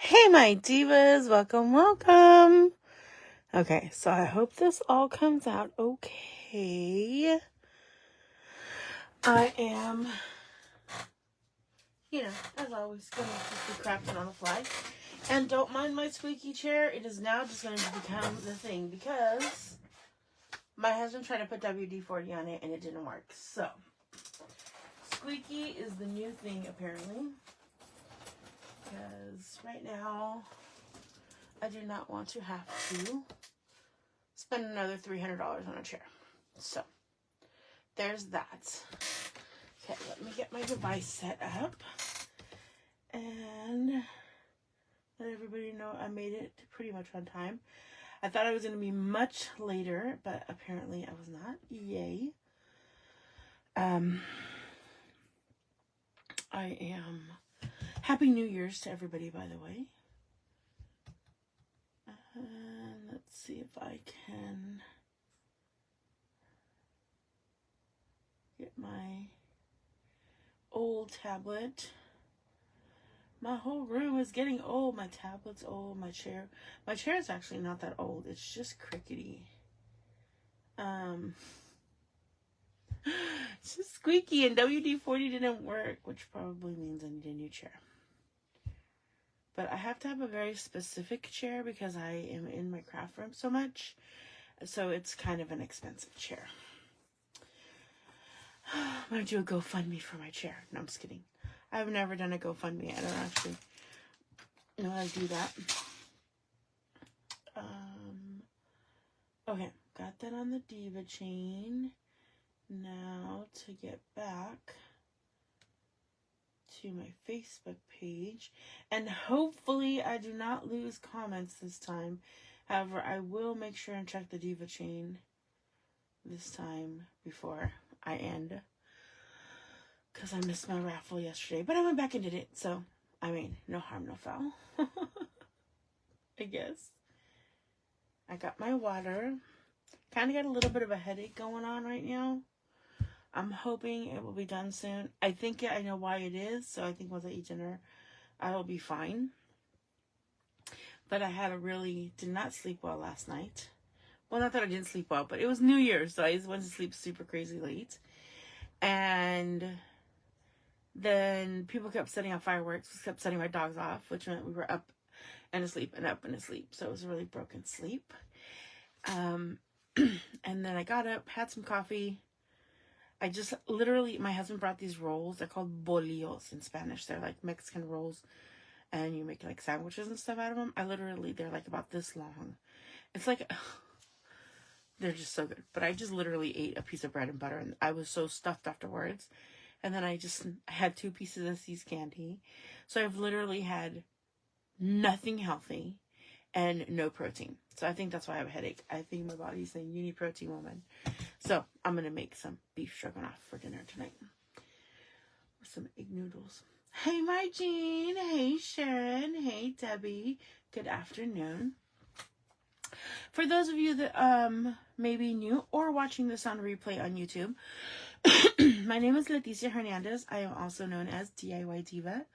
Hey, my divas, welcome, welcome. Okay, so I hope this all comes out okay. I am, as always, gonna just be crafting on the fly. And don't mind my squeaky chair, it is now just gonna become the thing because my husband tried to put WD-40 on it and it didn't work. So, squeaky is the new thing apparently. Because right now, I do not want to have to spend another $300 on a chair. So, there's that. Okay, let me get my device set up. And let everybody know I made it pretty much on time. I thought I was going to be much later, but apparently I was not. Yay. I am... Happy New Year's to everybody, by the way. And let's see if I can get my old tablet. My whole room is getting old. My tablet's old. My chair is actually not that old. It's just crickety. It's just squeaky, and WD-40 didn't work, which probably means I need a new chair. But I have to have a very specific chair because I am in my craft room so much. So it's kind of an expensive chair. I'm going to do a GoFundMe for my chair. No, I'm just kidding. I've never done a GoFundMe. I don't actually know how to do that. Okay, got that on the Diva chain. Now to get back to my Facebook page, and hopefully I do not lose comments this time. However, I will make sure and check the Diva chain this time before I end, because I missed my raffle yesterday, but I went back and did it, so I mean, no harm, no foul. I guess. I got my water. Kind of got a little bit of a headache going on right now. I'm hoping it will be done soon. I think I know why it is, so I think once I eat dinner, I will be fine. But I did not sleep well last night. Well, not that I didn't sleep well, but it was New Year's, so I just went to sleep super crazy late. And then people kept setting off fireworks, kept setting my dogs off, which meant we were up and asleep and up and asleep. So it was a really broken sleep. And then I got up, had some coffee. I just literally, my husband brought these rolls. They're called bolillos in Spanish. They're like Mexican rolls, and you make like sandwiches and stuff out of them. They're like about this long. It's like, they're just so good. But I just literally ate a piece of bread and butter, and I was so stuffed afterwards. And then I had 2 pieces of See's candy. So I've literally had nothing healthy and no protein. So I think that's why I have a headache. I think my body's saying, you need protein, woman. So I'm going to make some beef stroganoff for dinner tonight. With some egg noodles. Hey, my Jean. Hey, Sharon. Hey, Debbie. Good afternoon. For those of you that may be new or watching this on replay on YouTube, my name is Leticia Hernandez. I am also known as DIY Diva.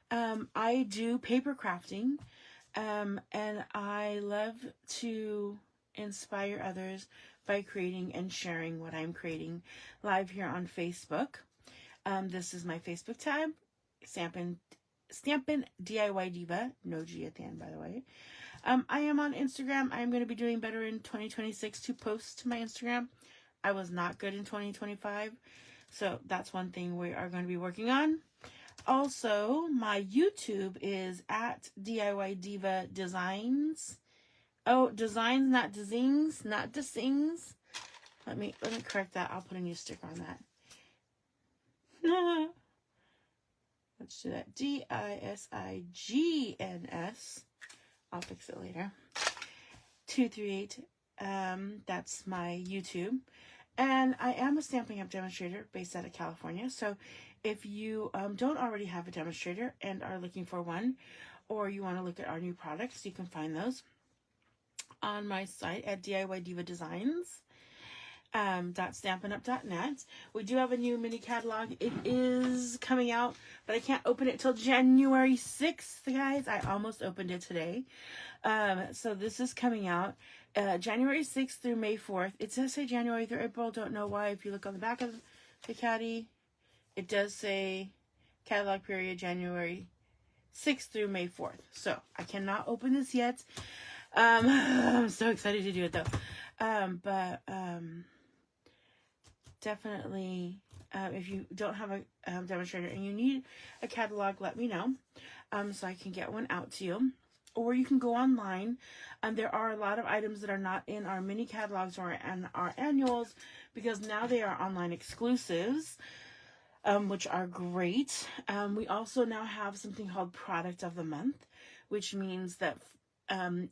I do paper crafting. And I love to inspire others by creating and sharing what I'm creating live here on Facebook. This is my Facebook tab, Stampin' DIY Diva, no G at the end, by the way. I am on Instagram. I'm going to be doing better in 2026 to post to my Instagram. I was not good in 2025, so that's one thing we are going to be working on. Also, my YouTube is at DIY Diva Designs. Oh, designs, not dezings, not desings. Let me correct that. I'll put a new sticker on that. Let's do that. DISIGNS. I'll fix it later. 238. That's my YouTube. And I am a Stampin' Up! Demonstrator based out of California. So if you don't already have a demonstrator and are looking for one, or you want to look at our new products, you can find those on my site at DIY Diva Designs. .stampinup.net. We do have a new mini catalog. It is coming out, but I can't open it till January 6th, guys. I almost opened it today. So this is coming out January 6th through May 4th. It does say January through April. Don't know why. If you look on the back of the caddy, it does say catalog period January 6th through May 4th. So I cannot open this yet. I'm so excited to do it though. But definitely, if you don't have a demonstrator and you need a catalog, let me know, so I can get one out to you. Or you can go online. There are a lot of items that are not in our mini catalogs or our annuals, because now they are online exclusives, which are great. We also now have something called Product of the Month, which means that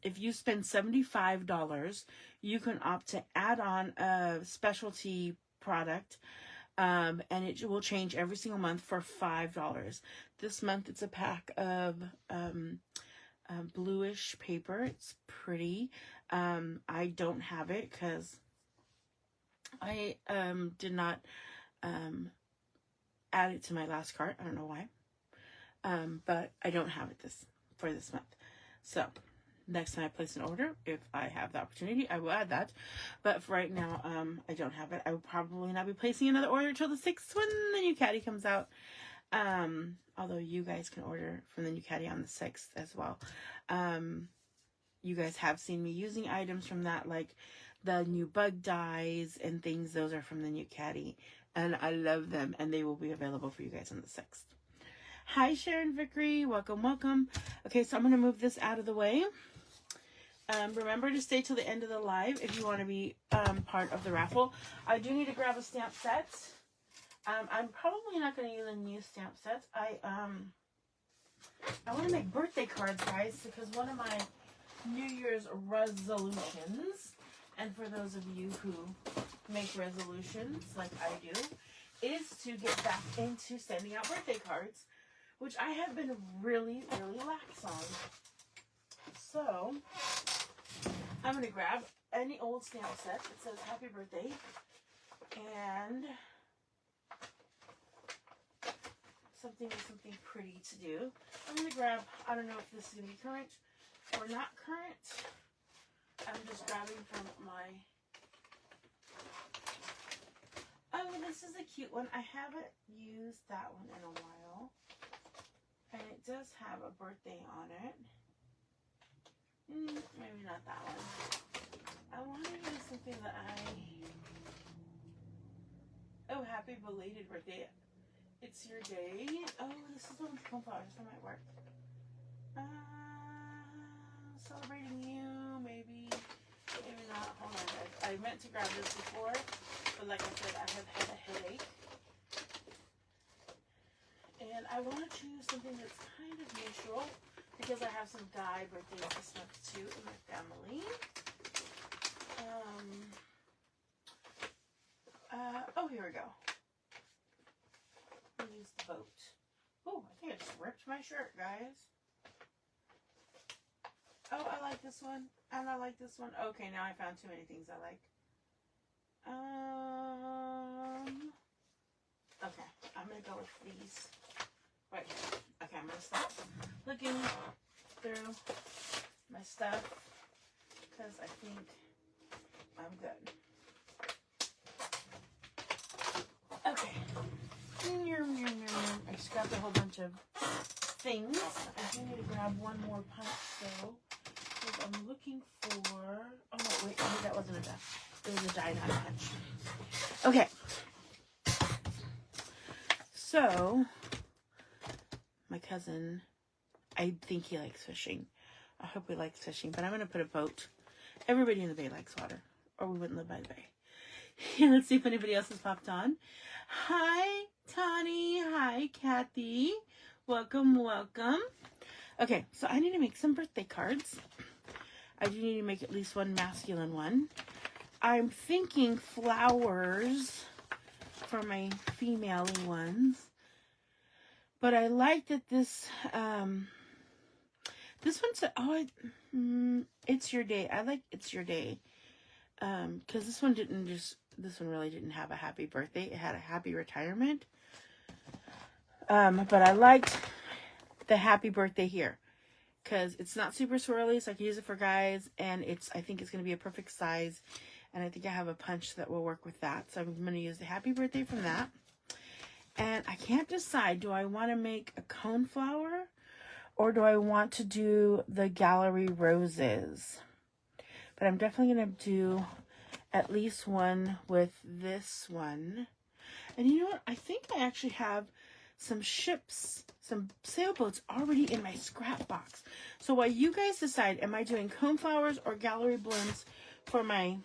if you spend $75, you can opt to add on a specialty product, and it will change every single month for $5. This month it's a pack of bluish paper. It's pretty. I don't have it because I did not add it to my last cart. I don't know why, but I don't have it for this month. So next time I place an order, if I have the opportunity, I will add that. But for right now, I don't have it. I will probably not be placing another order till the 6th when the new caddy comes out. Although you guys can order from the new caddy on the 6th as well. You guys have seen me using items from that, like the new bug dyes and things. Those are from the new caddy, and I love them, and they will be available for you guys on the 6th. Hi, Sharon Vickery. Welcome, welcome. Okay, so I'm going to move this out of the way. Remember to stay till the end of the live if you want to be part of the raffle. I do need to grab a stamp set. I'm probably not going to use a new stamp set. I want to make birthday cards, guys, because one of my New Year's resolutions, and for those of you who make resolutions like I do, is to get back into sending out birthday cards, which I have been really, really lax on. So I'm going to grab any old stamp set that says happy birthday, and something pretty to do. I'm going to grab, I don't know if this is going to be current or not current. I'm just grabbing from my, oh, this is a cute one. I haven't used that one in a while. And it does have a birthday on it. Maybe not that one. I want to use something that oh, happy belated birthday. It's your day. Oh, this is the one from flowers. That might work. Celebrating you, maybe not. Hold on, guys. I meant to grab this before, but like I said, I have had a headache. And I want to choose something that's kind of neutral, because I have some guy birthdays this month too in my family. Oh, here we go. I'll use the boat. Oh, I think I just ripped my shirt, guys. Oh, I like this one. And I like this one. Okay, now I found too many things I like. Okay, I'm going to go with these. Wait. Okay, I'm going to stop looking through my stuff, because I think I'm good. Okay. I just grabbed a whole bunch of things. I do need to grab one more punch, though, because I'm looking for... Oh, no, wait, maybe that wasn't a die. It was a die, not a punch. Okay. So, my cousin, I think he likes fishing. I hope he likes fishing, but I'm going to put a boat. Everybody in the bay likes water, or we wouldn't live by the bay. Let's see if anybody else has popped on. Hi, Tani. Hi, Kathy. Welcome, welcome. Okay, so I need to make some birthday cards. I do need to make at least one masculine one. I'm thinking flowers for my female ones. But I like that this one said, it's your day. I like it's your day. Because this one didn't just this one really didn't have a happy birthday. It had a happy retirement. But I liked the happy birthday here because it's not super swirly, so I can use it for guys, and I think it's going to be a perfect size, and I think I have a punch that will work with that. So I'm going to use the happy birthday from that. And I can't decide, do I want to make a cone flower or do I want to do the gallery roses? But I'm definitely going to do at least one with this one. And you know what? I think I actually have some ships, some sailboats already in my scrap box. So while you guys decide, am I doing cone flowers or gallery blooms for my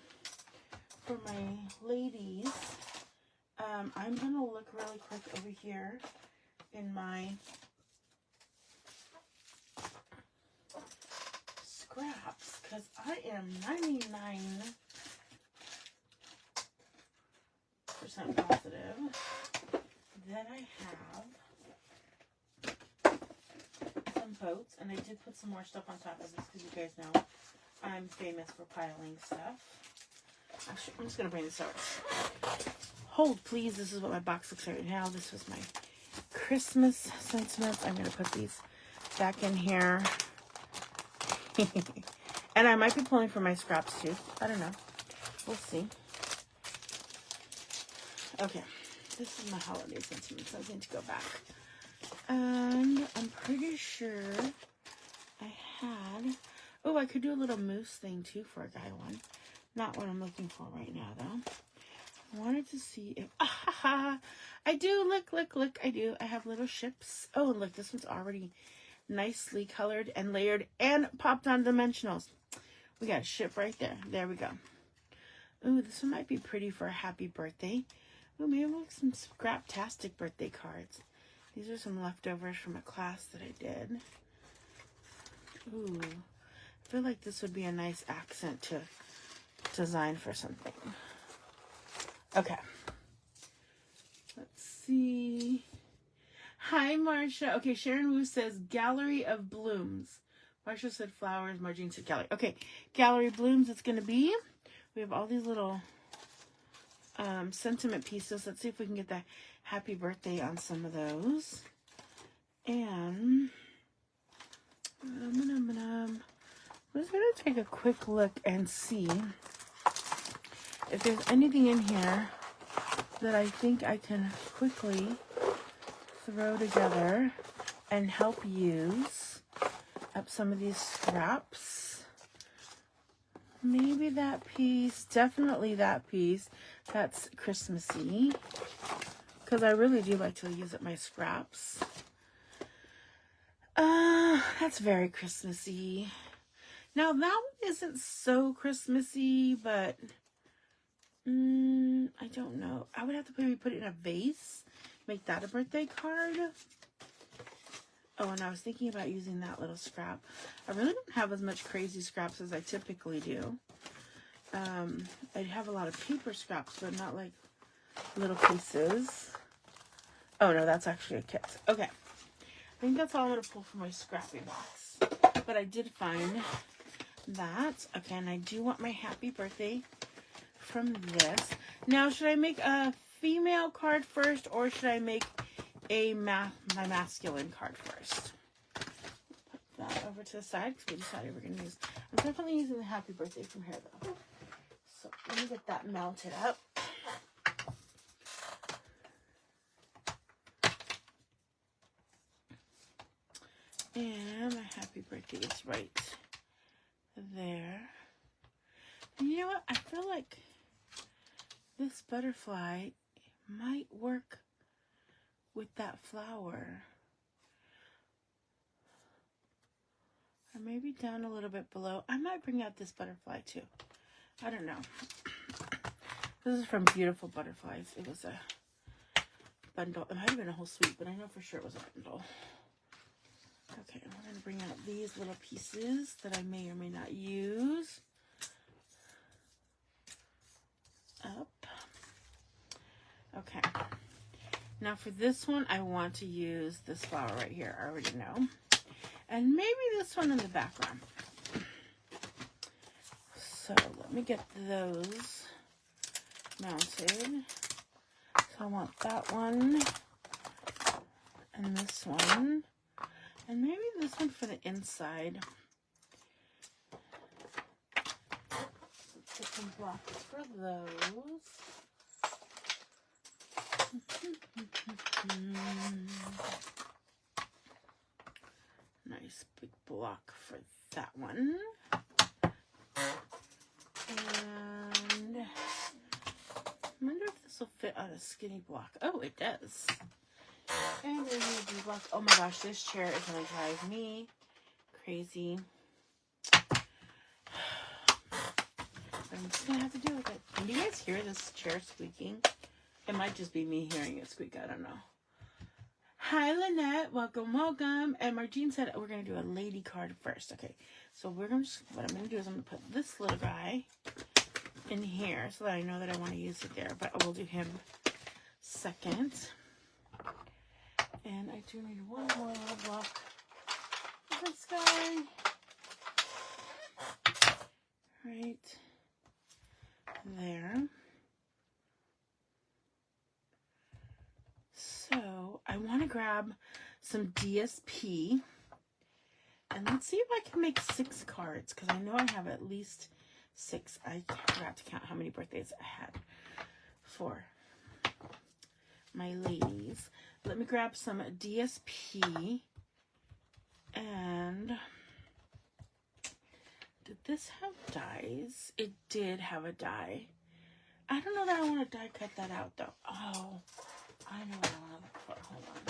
ladies, I'm going to look really quick over here in my scraps because I am 99% positive that I have some boats, and I did put some more stuff on top of this because you guys know I'm famous for piling stuff. Actually, I'm just going to bring this out. Hold, please. This is what my box looks like right now. This was my Christmas sentiments. I'm going to put these back in here. And I might be pulling from my scraps too. I don't know. We'll see. Okay. This is my holiday sentiments. I need to go back. And I'm pretty sure I had... Oh, I could do a little moose thing too for a guy one. Not what I'm looking for right now, though. I wanted to see if... I do. Look. I do. I have little ships. Oh, look. This one's already nicely colored and layered and popped on dimensionals. We got a ship right there. There we go. Ooh, this one might be pretty for a happy birthday. Ooh, maybe we'll look some scrap-tastic birthday cards. These are some leftovers from a class that I did. Ooh, I feel like this would be a nice accent to design for something. Okay. Let's see. Hi, Marsha. Okay, Sharon Wu says Gallery of Blooms. Marsha said flowers. Margene said gallery. Okay, Gallery Blooms it's going to be. We have all these little sentiment pieces. Let's see if we can get the happy birthday on some of those. And I'm just going to take a quick look and see if there's anything in here that I think I can quickly throw together and help use up some of these scraps. Maybe that piece, definitely that piece. That's Christmassy because I really do like to use up my scraps. That's very Christmassy. Now that one isn't so Christmassy, but I don't know. I would have to maybe put it in a vase, make that a birthday card. Oh, and I was thinking about using that little scrap. I really don't have as much crazy scraps as I typically do. I have a lot of paper scraps, but not like little pieces. Oh no, that's actually a kit. Okay. I think that's all I'm going to pull from my scrappy box. But I did find that. Okay, and I do want my happy birthday from this. Now, should I make a female card first, or should I make a my masculine card first? Put that over to the side because we decided we're going to use... I'm definitely using the happy birthday from here, though. So let me get that mounted up. And my happy birthday is right there. And you know what? I feel like this butterfly might work with that flower. Or maybe down a little bit below. I might bring out this butterfly too. I don't know. This is from Beautiful Butterflies. It was a bundle. It might have been a whole suite, but I know for sure it was a bundle. Okay, we're going to bring out these little pieces that I may or may not use. Up. Okay. Now for this one, I want to use this flower right here. I already know. And maybe this one in the background. So let me get those mounted. So I want that one and this one. And maybe this one for the inside. Get some blocks for those. Nice big block for that one. And I wonder if this will fit on a skinny block. Oh, it does. And there's a big block. Oh my gosh, this chair is going to drive me crazy. I'm just going to have to deal with it. Can you guys hear this chair squeaking? It might just be me hearing it squeak. I don't know. Hi, Lynette. Welcome, welcome. And Martine said we're going to do a lady card first. Okay, so what I'm going to do is I'm going to put this little guy in here so that I know that I want to use it there. But I will do him second. And I do need one more little block for this guy. Right there. So I want to grab some DSP. And let's see if I can make 6 cards, because I know I have at least 6. I forgot to count how many birthdays I had for my ladies. Let me grab some DSP. And did this have dies? It did have a die. I don't know that I want to die cut that out though. Oh, I know what I want to look for. Hold on.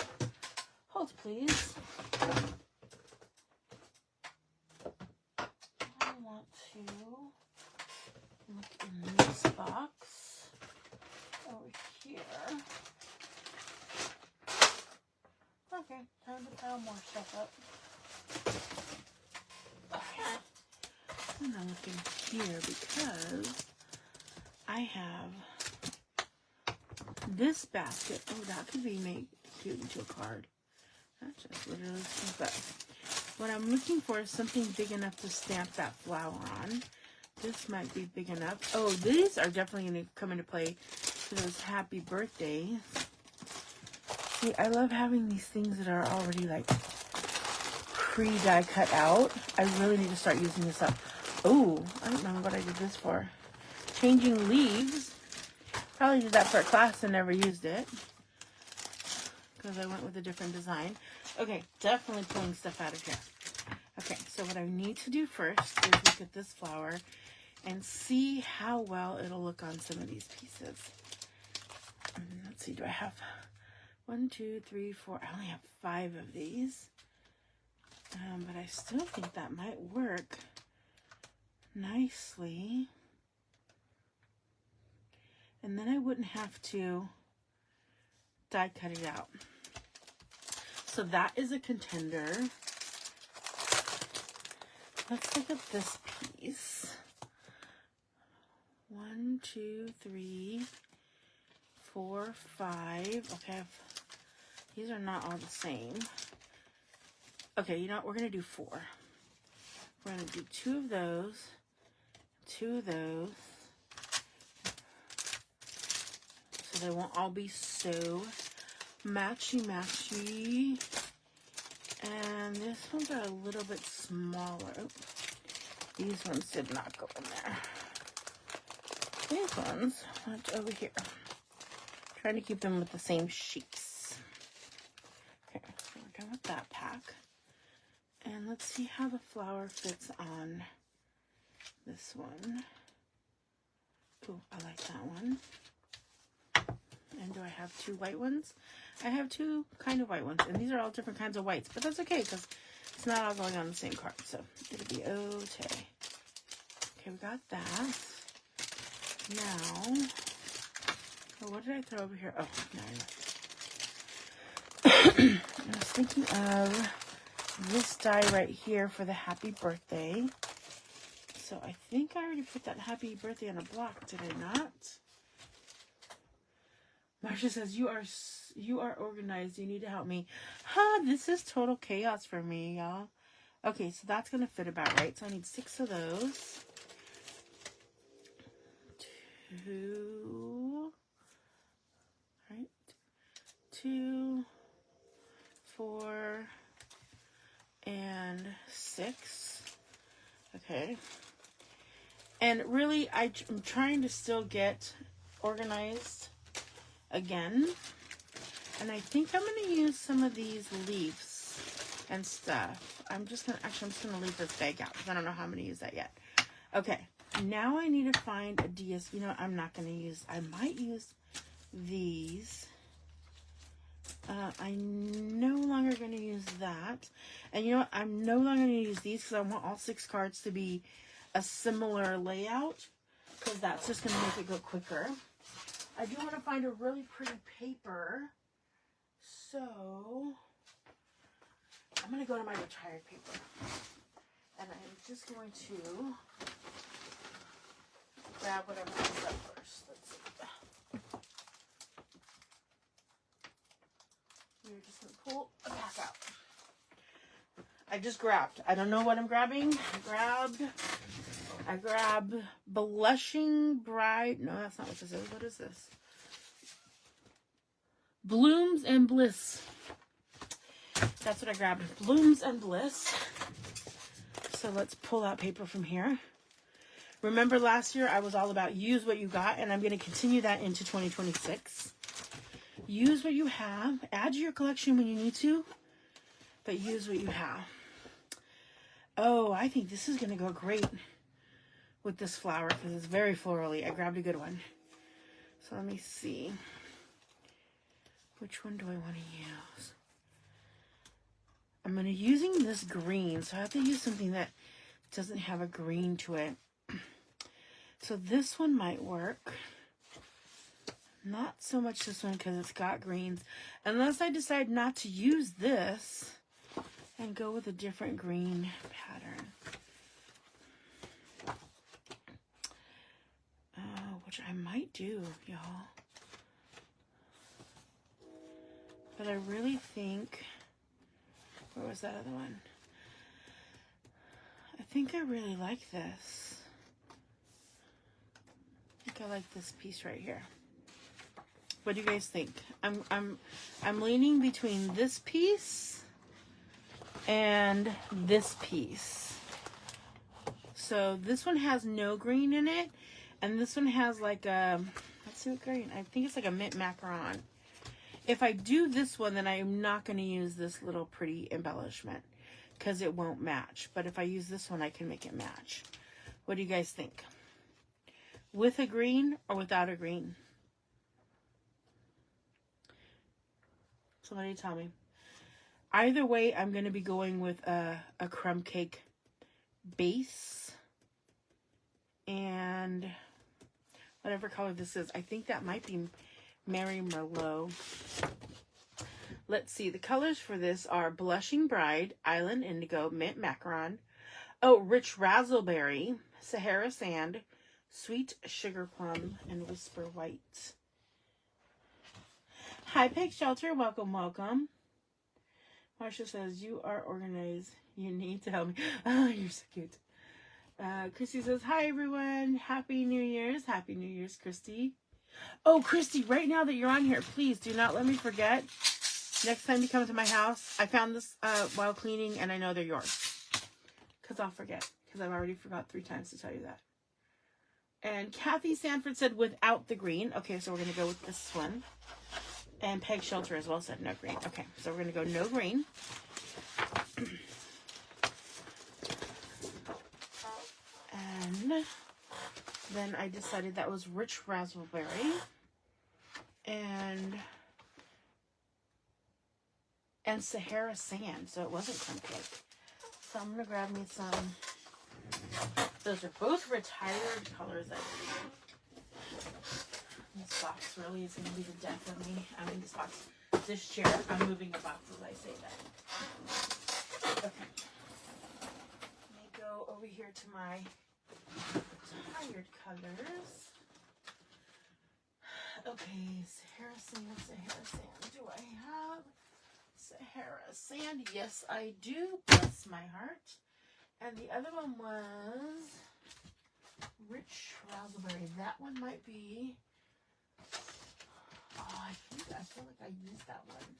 Hold please. I want to look in this box over here. Okay, time to pile more stuff up. Okay. And I'm looking here because I have this basket. Oh, that could be made cute into a card. That just literally seems bad. What I'm looking for is something big enough to stamp that flower on. This might be big enough. Oh, these are definitely going to come into play for those happy birthdays. See, I love having these things that are already like pre-die cut out. I really need to start using this up. Oh, I don't know what I did this for. Changing leaves. Probably did that for a class and never used it, because I went with a different design. Okay, definitely pulling stuff out of here. Okay, so what I need to do first is look at this flower and see how well it'll look on some of these pieces. Let's see, do I have 1, 2, 3, 4? I only have 5 of these. But I still think that might work nicely. And then I wouldn't have to die cut it out. So that is a contender. Let's look at this piece. 1, 2, 3, 4, 5. Okay, these are not all the same. Okay, you know what? We're going to do 4. We're going to do 2 of those, 2 of those. So they won't all be so matchy-matchy. And these ones are a little bit smaller. Oh, these ones did not go in there. These ones went over here. Trying to keep them with the same sheets. Okay, so we're done with that pack. And let's see how the flower fits on this one. Ooh, I like that one. And do I have 2 white ones? I have 2 kind of white ones. And these are all different kinds of whites. But that's okay, because it's not all going on the same card. So it'll be okay. Okay, we got that. Now, what did I throw over here? Oh, no, I was thinking of this die right here for the happy birthday. So I think I already put that happy birthday on a block, did I not? Marsha says, you are organized. You need to help me. This is total chaos for me, y'all. Okay, so that's going to fit about right. So I need 6 of those. 2, right? 2, 4, and 6. Okay. And really, I'm trying to still get organized again. And I think I'm going to use some of these leaves and stuff. I'm just going to leave this bag out because I don't know how I'm going to use that yet. Okay. Now I need to find a DS. You know, I'm not going to use, I might use these. I'm no longer going to use that. And you know what? I'm no longer going to use these because I want all 6 cards to be a similar layout, because that's just going to make it go quicker. I do want to find a really pretty paper, so I'm going to go to my retired paper, and I'm just going to grab whatever comes up first. Let's see. We're just going to pull a pack out. I just grabbed. I don't know what I'm grabbing. I grabbed Blushing Bride. No, that's not what this is. What is this? Blooms and Bliss. That's what I grabbed. Blooms and Bliss. So let's pull out paper from here. Remember last year I was all about use what you got, and I'm going to continue that into 2026. Use what you have. Add to your collection when you need to, but use what you have. Oh, I think this is going to go great with this flower because it's very florally. I grabbed a good one. So let me see. Which one do I want to use? I'm going to using this green, so I have to use something that doesn't have a green to it. So this one might work. Not so much this one because it's got greens. Unless I decide not to use this and go with a different green pattern. Which I might do, y'all. But I really think... Where was that other one? I think I really like this. I think I like this piece right here. What do you guys think? I'm leaning between this piece and this piece. So this one has no green in it, and this one has like a, let's see what green. I think it's like a mint macaron. If I do this one, then I am not going to use this little pretty embellishment because it won't match. But if I use this one, I can make it match. What do you guys think? With a green or without a green? Somebody tell me. Either way, I'm going to be going with a crumb cake base. And whatever color this is. I think that might be Mary Merlot. Let's see. The colors for this are Blushing Bride, Island Indigo, Mint Macaron. Oh, Rich Razzleberry, Sahara Sand, Sweet Sugar Plum, and Whisper White. Hi, Pig Shelter. Welcome, welcome. Marsha says, you are organized. You need to help me. Oh, you're so cute. Christy says, hi, everyone. Happy New Year's. Happy New Year's, Christy. Oh, Christy, right now that you're on here, please do not let me forget. Next time you come to my house, I found this while cleaning, and I know they're yours. Because I'll forget. Because I've already forgot 3 times to tell you that. And Kathy Sanford said, without the green. Okay, so we're going to go with this one. And Peg Shelter as well said no green. Okay, so we're going to go no green. And then I decided that was Rich Raspberry. And Sahara Sand. So it wasn't crumb cake. So I'm going to grab me some. Those are both retired colors, I believe. This box really is going to be the death of me. I mean, this chair. I'm moving the box as I say that. Okay. Let me go over here to my retired colors. Okay, Sahara Sand, Sahara Sand. Do I have Sahara Sand? Yes, I do. Bless my heart. And the other one was Rich raspberry. That one might be. Oh, I feel like I used that one.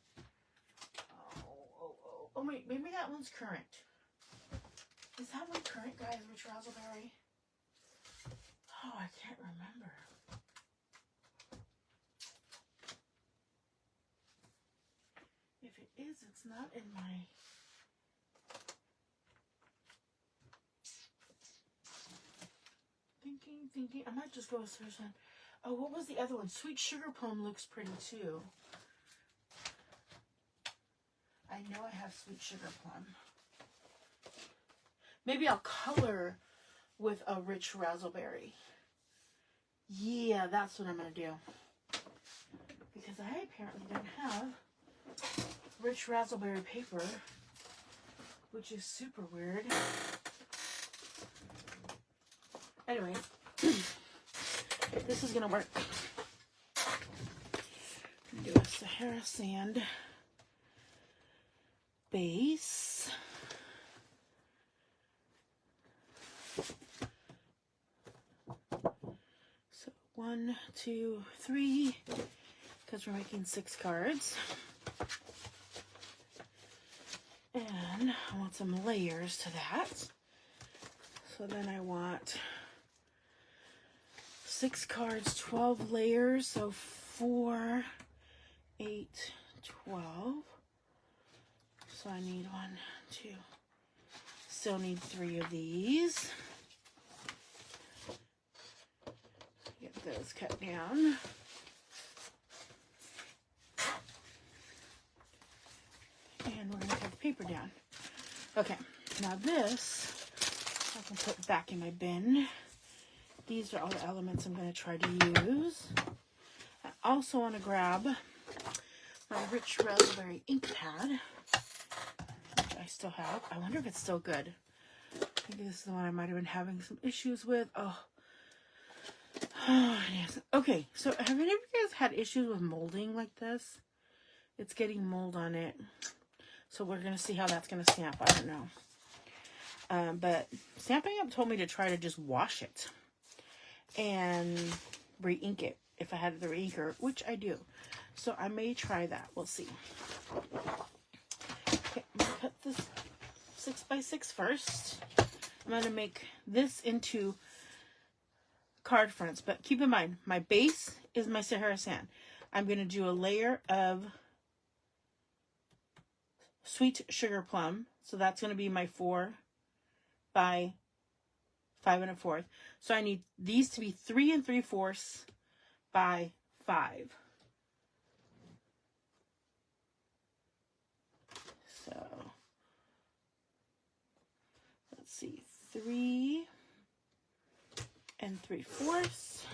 Oh, wait, maybe that one's current. Is that one current, guys? Rich raspberry? Oh, I can't remember. If it is, it's not in my. Thinking. I might just go with this one. Oh, what was the other one? Sweet Sugar Plum looks pretty too. I know I have Sweet Sugar Plum. Maybe I'll color with a Rich Raspberry. Yeah, that's what I'm going to do. Because I apparently don't have Rich Raspberry paper, which is super weird. Anyway, this is going to work. I'm going to do a Sahara Sand base. So 1, 2, 3, because we're making 6 cards. And I want some layers to that. So then I want 6 cards, 12 layers, so 4, 8, 12. So I need 1, 2. Still need 3 of these. Get those cut down. And we're going to cut the paper down. Okay, now this I can put back in my bin. These are all the elements I'm going to try to use. I also want to grab my Rich Raspberry ink pad, which I still have. I wonder if it's still good. I think this is the one I might have been having some issues with. Oh, yes. Okay, so have any of you guys had issues with molding like this? It's getting mold on it. So we're going to see how that's going to stamp. I don't know. But Stampin' Up! Told me to try to just wash it and re-ink it if I had the re-inker, which I do. So I may try that. We'll see. Okay, I'm going to cut this 6x6 first. I'm going to make this into card fronts. But keep in mind, my base is my Sahara Sand. I'm going to do a layer of Sweet Sugar Plum. So that's going to be my 4 by 5 1/4. So I need these to be 3 3/4 by 5. So let's see, 3 3/4,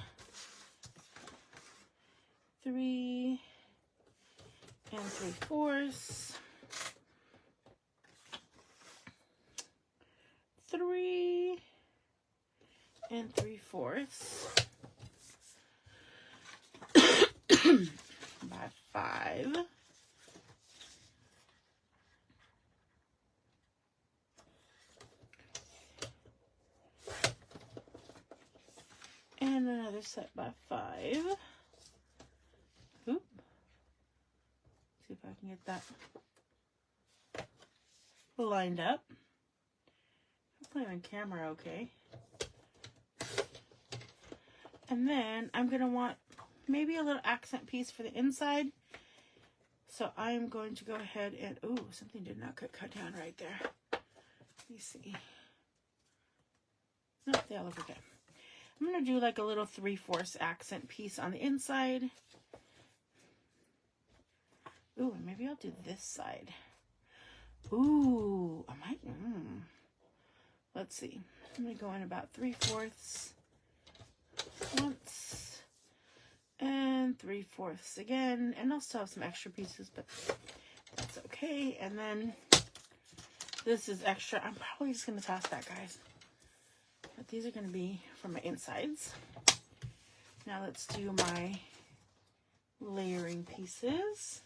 3 3/4, 3 3/4 by 5. And another set by 5. Oop. See if I can get that lined up. Hopefully I'm on camera okay. And then I'm going to want maybe a little accent piece for the inside. So I'm going to go ahead and, ooh, something did not cut down right there. Let me see. No, they all look okay. I'm going to do like a little 3/4 accent piece on the inside. Ooh, and maybe I'll do this side. Ooh, I might, let's see. I'm going to go in about 3/4 once and 3/4 again. And I'll still have some extra pieces, but that's okay. And then this is extra. I'm probably just going to toss that, guys. But these are going to be for my insides. Now let's do my layering pieces.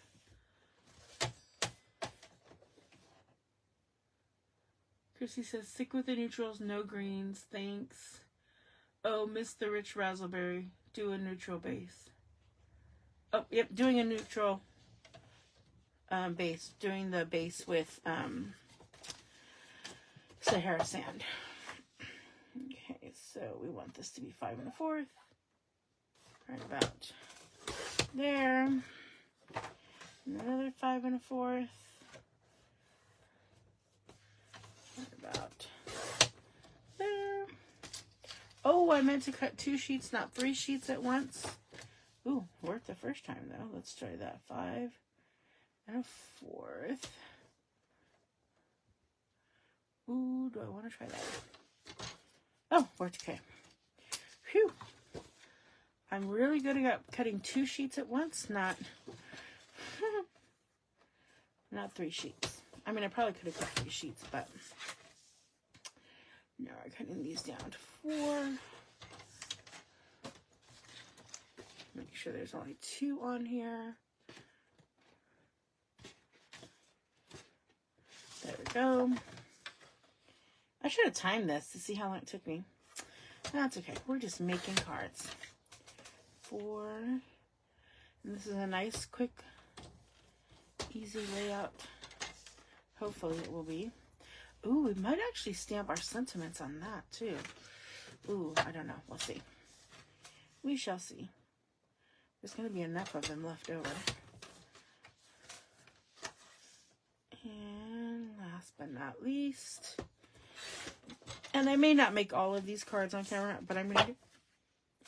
Chrissy says, stick with the neutrals, no greens, thanks. Oh, missed the rich raspberry. Do a neutral base. Oh, yep, doing a neutral base. Doing the base with Sahara sand. Okay, so we want this to be 5 1/4. Right about there. Another 5 1/4. Right about there. Oh, I meant to cut 2 sheets, not 3 sheets at once. Ooh, worked the first time though. Let's try that. 5 1/4. Ooh, do I want to try that? Oh, worked okay. Phew. I'm really good at cutting 2 sheets at once, not 3 sheets. I mean, I probably could have cut 3 sheets, but now I'm cutting these down to 4. Make sure there's only 2 on here. There we go. I should have timed this to see how long it took me. That's okay. We're just making cards. 4. And this is a nice, quick, easy layout. Hopefully it will be. Ooh, we might actually stamp our sentiments on that too. Ooh, I don't know. We'll see. We shall see. There's going to be enough of them left over. And last but not least, and I may not make all of these cards on camera, but I'm going to do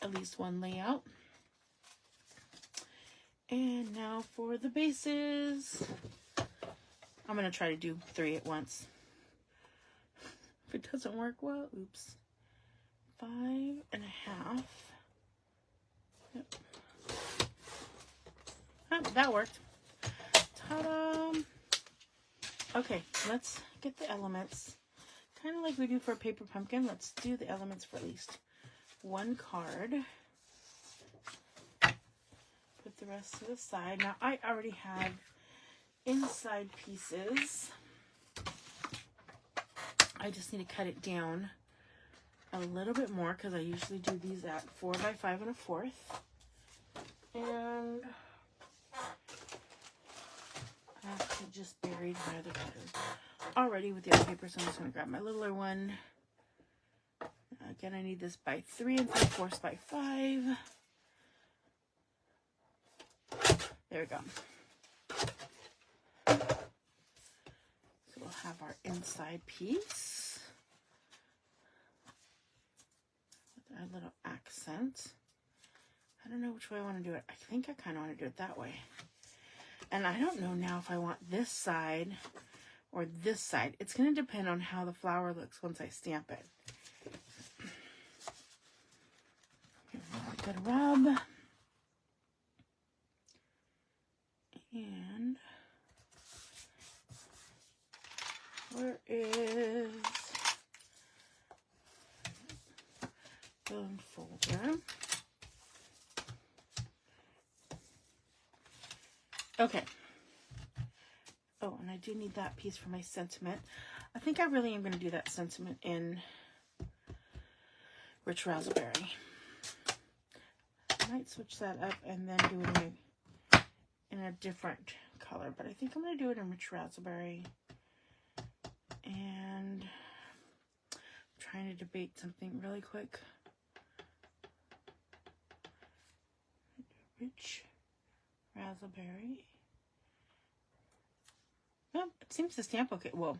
at least one layout. And now for the bases. I'm going to try to do 3 at once. If it doesn't work well, oops. 5 1/2. Yep. Oh, that worked. Ta-da! Okay, let's get the elements. Kind of like we do for a paper pumpkin. Let's do the elements for at least 1 card. Put the rest to the side. Now, I already have inside pieces. I just need to cut it down a little bit more because I usually do these at 4 by 5 1/4. And I have just buried my other cutter already with the other paper, so I'm just going to grab my littler one. Again, I need this by 3 3/4 by 5. There we go. So we'll have our inside piece with our little accent. I don't know which way I want to do it. I think I kind of want to do it that way. And I don't know now if I want this side or this side. It's going to depend on how the flower looks once I stamp it. Good rub. And where is the folder? Okay. Oh, and I do need that piece for my sentiment. I think I really am going to do that sentiment in Rich Raspberry. I might switch that up and then do it in a different color, but I think I'm going to do it in Rich Raspberry. And I'm trying to debate something really quick. Rich Raspberry. Well, it seems to stamp okay. Well,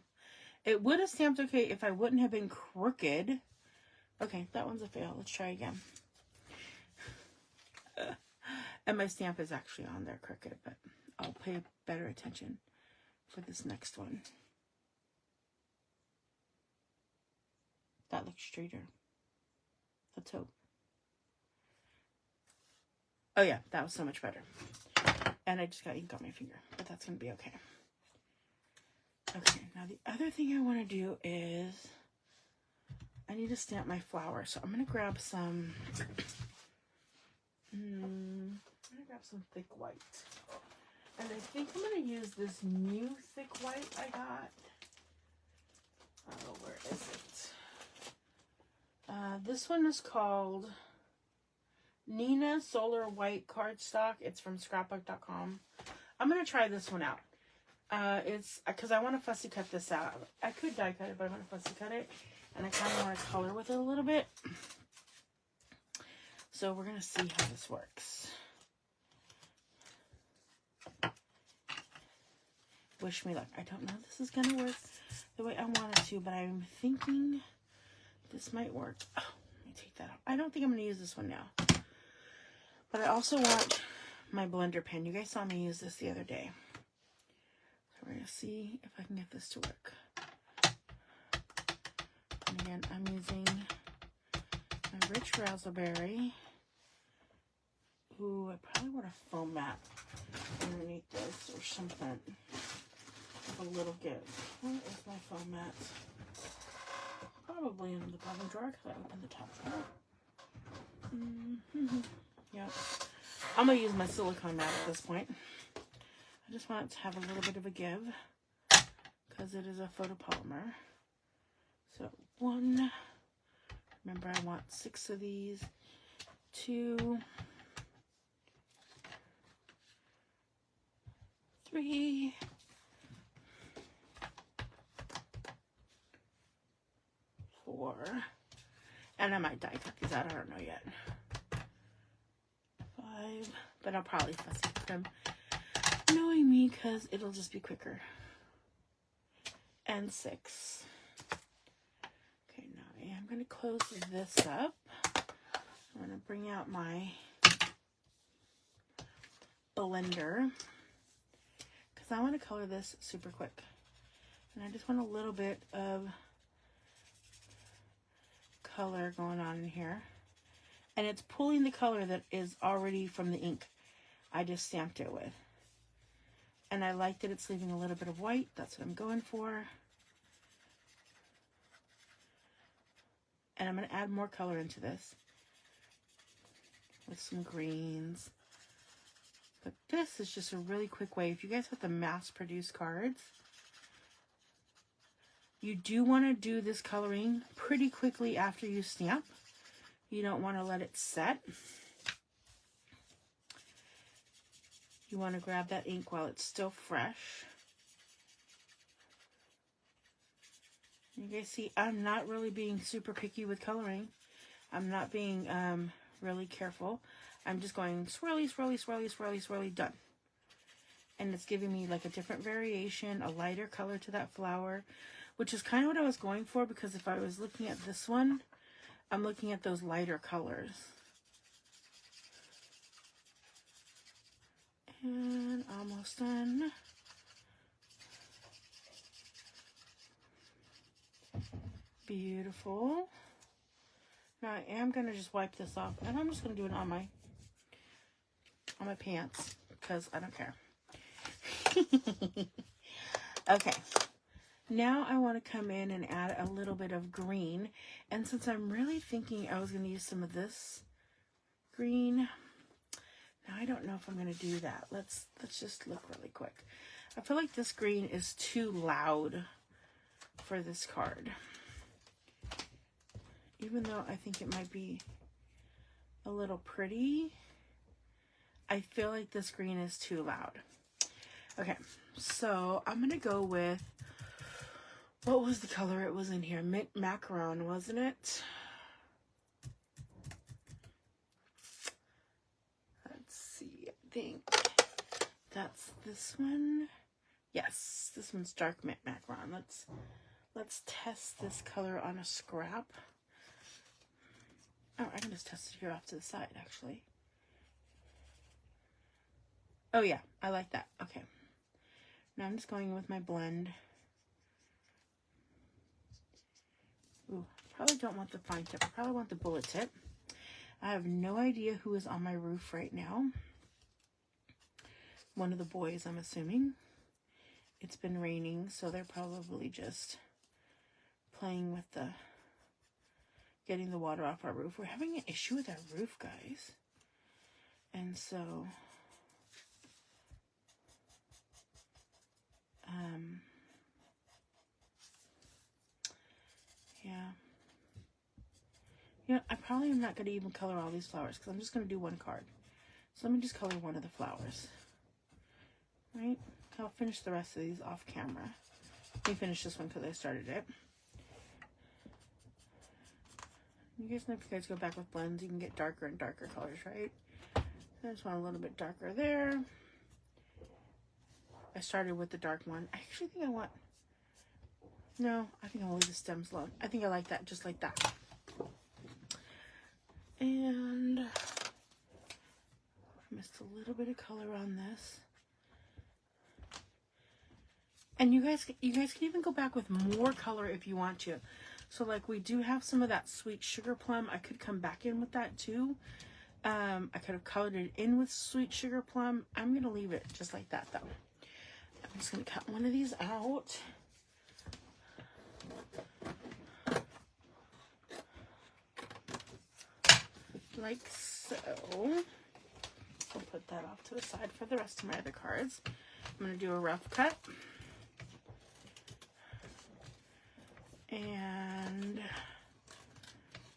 it would have stamped okay if I wouldn't have been crooked. Okay, that one's a fail. Let's try again. And my stamp is actually on there crooked, but I'll pay better attention for this next one. That looks straighter. Let's hope. Oh yeah, that was so much better. And I just got ink on my finger, but that's going to be okay. Okay, now the other thing I want to do is I need to stamp my flower. So I'm going to grab some thick white. And I think I'm going to use this new thick white I got. Oh, where is it? this one is called Nina Solar White Cardstock. It's from scrapbook.com. I'm going to try this one out. It's because I want to fussy cut this out. I could die cut it, but I want to fussy cut it. And I kind of want to color with it a little bit. So we're going to see how this works. Wish me luck. I don't know if this is going to work the way I want it to, but I'm thinking this might work. Oh, let me take that out. I don't think I'm going to use this one now. But I also want my blender pen. You guys saw me use this the other day. So we're going to see if I can get this to work. And again, I'm using my rich raspberry. Ooh, I probably want a foam mat underneath this or something. A little give. Where is my foam mat? Probably in the bottom drawer because I opened the top drawer. Yep. I'm going to use my silicone mat at this point. I just want it to have a little bit of a give because it is a photopolymer. So 1. Remember, I want 6 of these. 2. 3. 4. And I might die cut these out. I don't know yet. 5. But I'll probably fussy cut them. Knowing me, because it'll just be quicker. And 6. Okay, now I am going to close this up. I'm going to bring out my blender. Because I want to color this super quick. And I just want a little bit of color going on in here. And it's pulling the color that is already from the ink I just stamped it with. And I like that it's leaving a little bit of white. That's what I'm going for. And I'm going to add more color into this with some greens. But this is just a really quick way. If you guys have the mass-produced cards, you do want to do this coloring pretty quickly after you stamp. You don't want to let it set. You want to grab that ink while it's still fresh. You guys see, I'm not really being super picky with coloring. I'm not being really careful. I'm just going swirly, swirly, swirly, swirly, swirly, done. And it's giving me like a different variation, a lighter color to that flower, which is kind of what I was going for, because if I was looking at this one, I'm looking at those lighter colors. And almost done. Beautiful. Now I am going to just wipe this off, and I'm just going to do it on my pants because I don't care. Okay. Now I want to come in and add a little bit of green. And since I'm really thinking I was going to use some of this green, now I don't know if I'm going to do that. Let's just look really quick. I feel like this green is too loud for this card. Even though I think it might be a little pretty, I feel like this green is too loud. Okay, so I'm going to go with, what was the color it was in here? Mint Macaron, wasn't it? Let's see, I think that's this one. Yes, this one's dark Mint Macaron. Let's test this color on a scrap. Oh, I can just test it here off to the side, actually. Oh, yeah, I like that. Okay. Now I'm just going in with my blend. Ooh, probably don't want the fine tip. I probably want the bullet tip. I have no idea who is on my roof right now. One of the boys, I'm assuming. It's been raining, so they're probably just playing with the, getting the water off our roof. We're having an issue with our roof, guys. And so, yeah. You know, I probably am not going to even color all these flowers because I'm just going to do one card. So let me just color one of the flowers. Right? I'll finish the rest of these off camera. Let me finish this one because I started it. You guys know if you guys go back with blends, you can get darker and darker colors, right? I just want a little bit darker there. I started with the dark one. I actually think I want... No, I think I'll leave the stems alone. I think I like that just like that. And I missed a little bit of color on this. And you guys can even go back with more color if you want to. So like we do have some of that sweet sugar plum. I could come back in with that too. I could have colored it in with sweet sugar plum. I'm going to leave it just like that though. I'm just going to cut one of these out. Like so. I'll put that off to the side for the rest of my other cards. I'm going to do a rough cut. And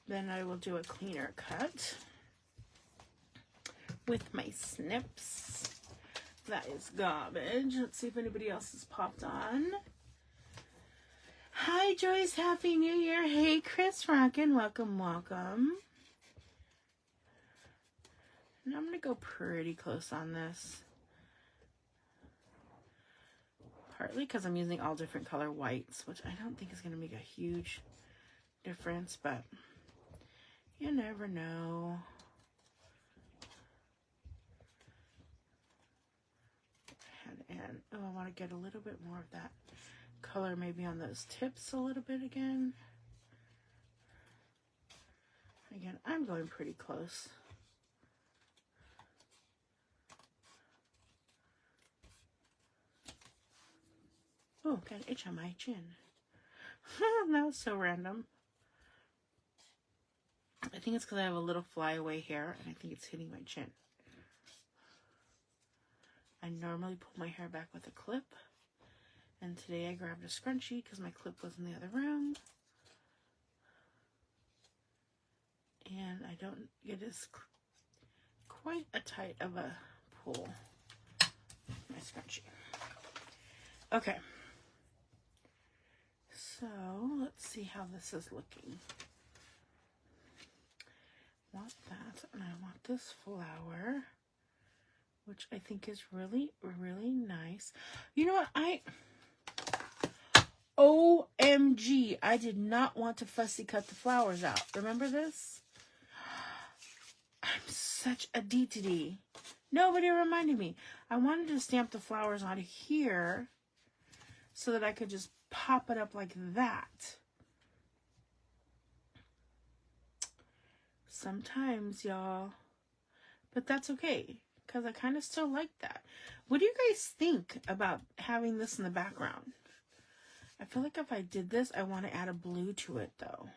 then I will do a cleaner cut with my snips. That is garbage. Let's see if anybody else has popped on. Hi Joyce, Happy New Year. Hey Chris Rockin', welcome, welcome. And I'm going to go pretty close on this. Partly because I'm using all different color whites, which I don't think is going to make a huge difference, but you never know. And oh, I want to get a little bit more of that color maybe on those tips a little bit again. Again, I'm going pretty close. Oh, got an itch on my chin. That was so random. I think it's because I have a little flyaway hair, and I think it's hitting my chin. I normally pull my hair back with a clip, and today I grabbed a scrunchie because my clip was in the other room. And I don't get as quite a tight of a pull. My scrunchie. Okay. So, let's see how this is looking. I want that, and I want this flower, which I think is really, really nice. You know what? OMG, I did not want to fussy cut the flowers out. Remember this? I'm such a D-to-D. Nobody reminded me. I wanted to stamp the flowers on here so that I could just pop it up like that. Sometimes, y'all. But that's okay, because I kind of still like that. What do you guys think about having this in the background? I feel like if I did this, I want to add a blue to it, though.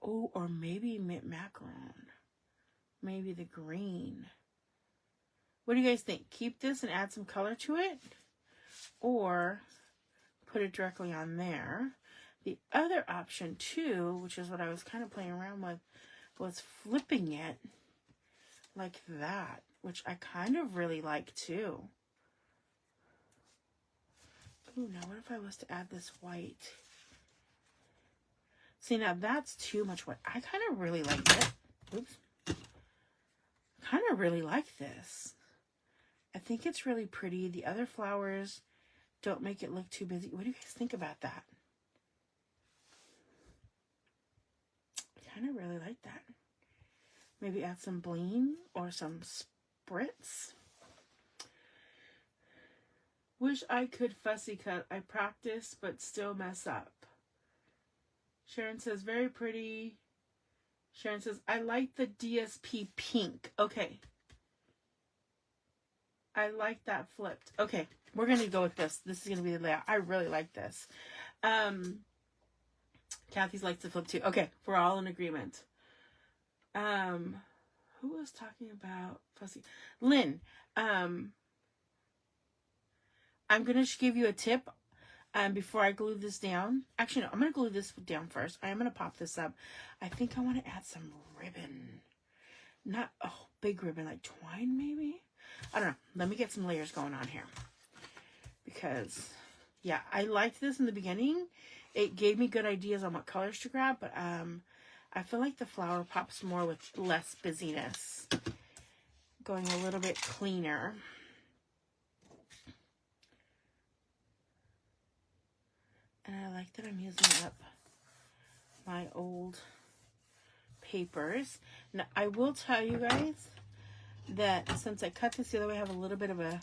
Oh, or maybe mint macaron. Maybe the green. What do you guys think? Keep this and add some color to it? Or put it directly on there. The other option, too, which is what I was kind of playing around with, was flipping it like that, which I kind of really like, too. Ooh, now what if I was to add this white? See, now that's too much white. I kind of really like it. Oops. Kind of really like this. I think it's really pretty. The other flowers don't make it look too busy. What do you guys think about that? I kind of really like that. Maybe add some bling or some spritz. Wish I could fussy cut. I practice but still mess up. Sharon says, very pretty. Sharon says, I like the DSP pink. Okay. I like that flipped. Okay, we're going to go with this. This is going to be the layout. I really like this. Kathy's likes the flip too. Okay, we're all in agreement. Who was talking about fussy? Lynn, I'm going to give you a tip. before I glue this down. Actually, no, I'm going to glue this down first. I am going to pop this up. I think I want to add some ribbon. Not a big ribbon, like twine maybe? I don't know. Let me get some layers going on here. Because, yeah, I liked this in the beginning. It gave me good ideas on what colors to grab, but I feel like the flower pops more with less busyness. Going a little bit cleaner. And I like that I'm using up my old papers. Now, I will tell you guys that since I cut this the other way, I have a little bit of a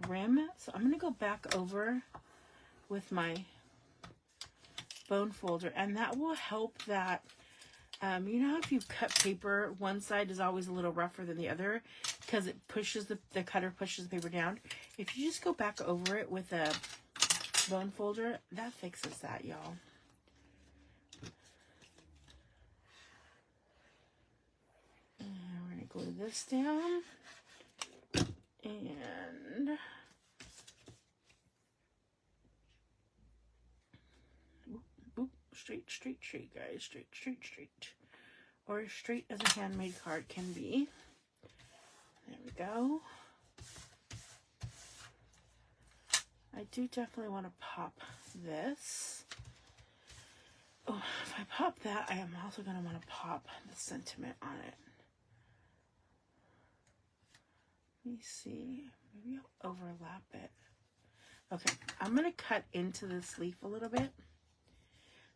rim. So I'm going to go back over with my bone folder. And that will help that, you know how if you cut paper, one side is always a little rougher than the other because it pushes, the cutter pushes the paper down. If you just go back over it with a bone folder, that fixes that, y'all. And we're going to glue this down. And boop, straight, guys. Straight. Or straight as a handmade card can be. There we go. I do definitely want to pop this. Oh, if I pop that, I am also going to want to pop the sentiment on it. Let me see. Maybe I'll overlap it. Okay, I'm going to cut into this leaf a little bit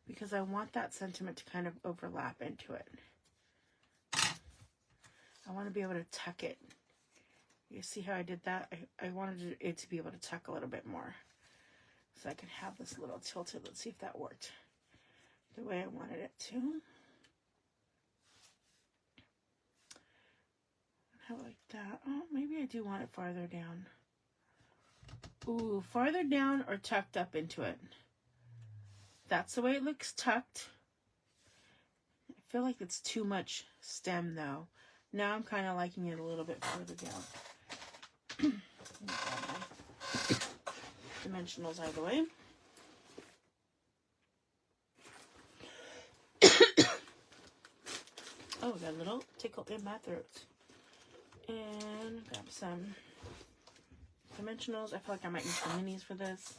because I want that sentiment to kind of overlap into it. I want to be able to tuck it. You see how I did that? I wanted it to be able to tuck a little bit more. So I can have this little tilted. Let's see if that worked the way I wanted it to. How like that? Oh, maybe I do want it farther down. Ooh, farther down or tucked up into it. That's the way it looks tucked. I feel like it's too much stem though. Now I'm kind of liking it a little bit further down. Dimensionals out of the way. Oh, got a little tickle in my throat. And grab some dimensionals. I feel like I might need some minis for this.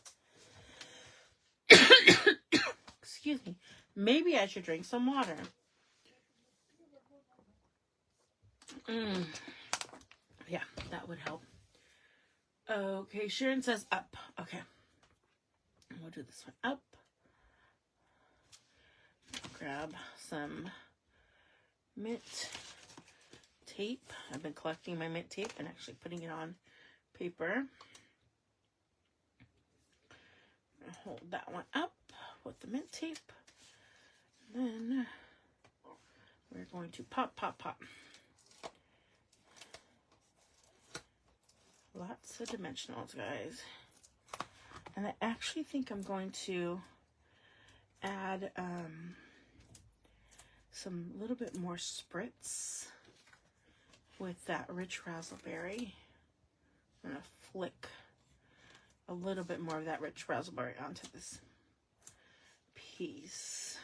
Excuse me. Maybe I should drink some water. Yeah, that would help. Okay, Sharon says up. Okay. We'll do this one up. Grab some mint tape. I've been collecting my mint tape and actually putting it on paper. Hold that one up with the mint tape. Then we're going to pop. Lots of dimensionals, guys. And I actually think I'm going to add some little bit more spritz with that rich raspberry. I'm going to flick a little bit more of that rich raspberry onto this piece.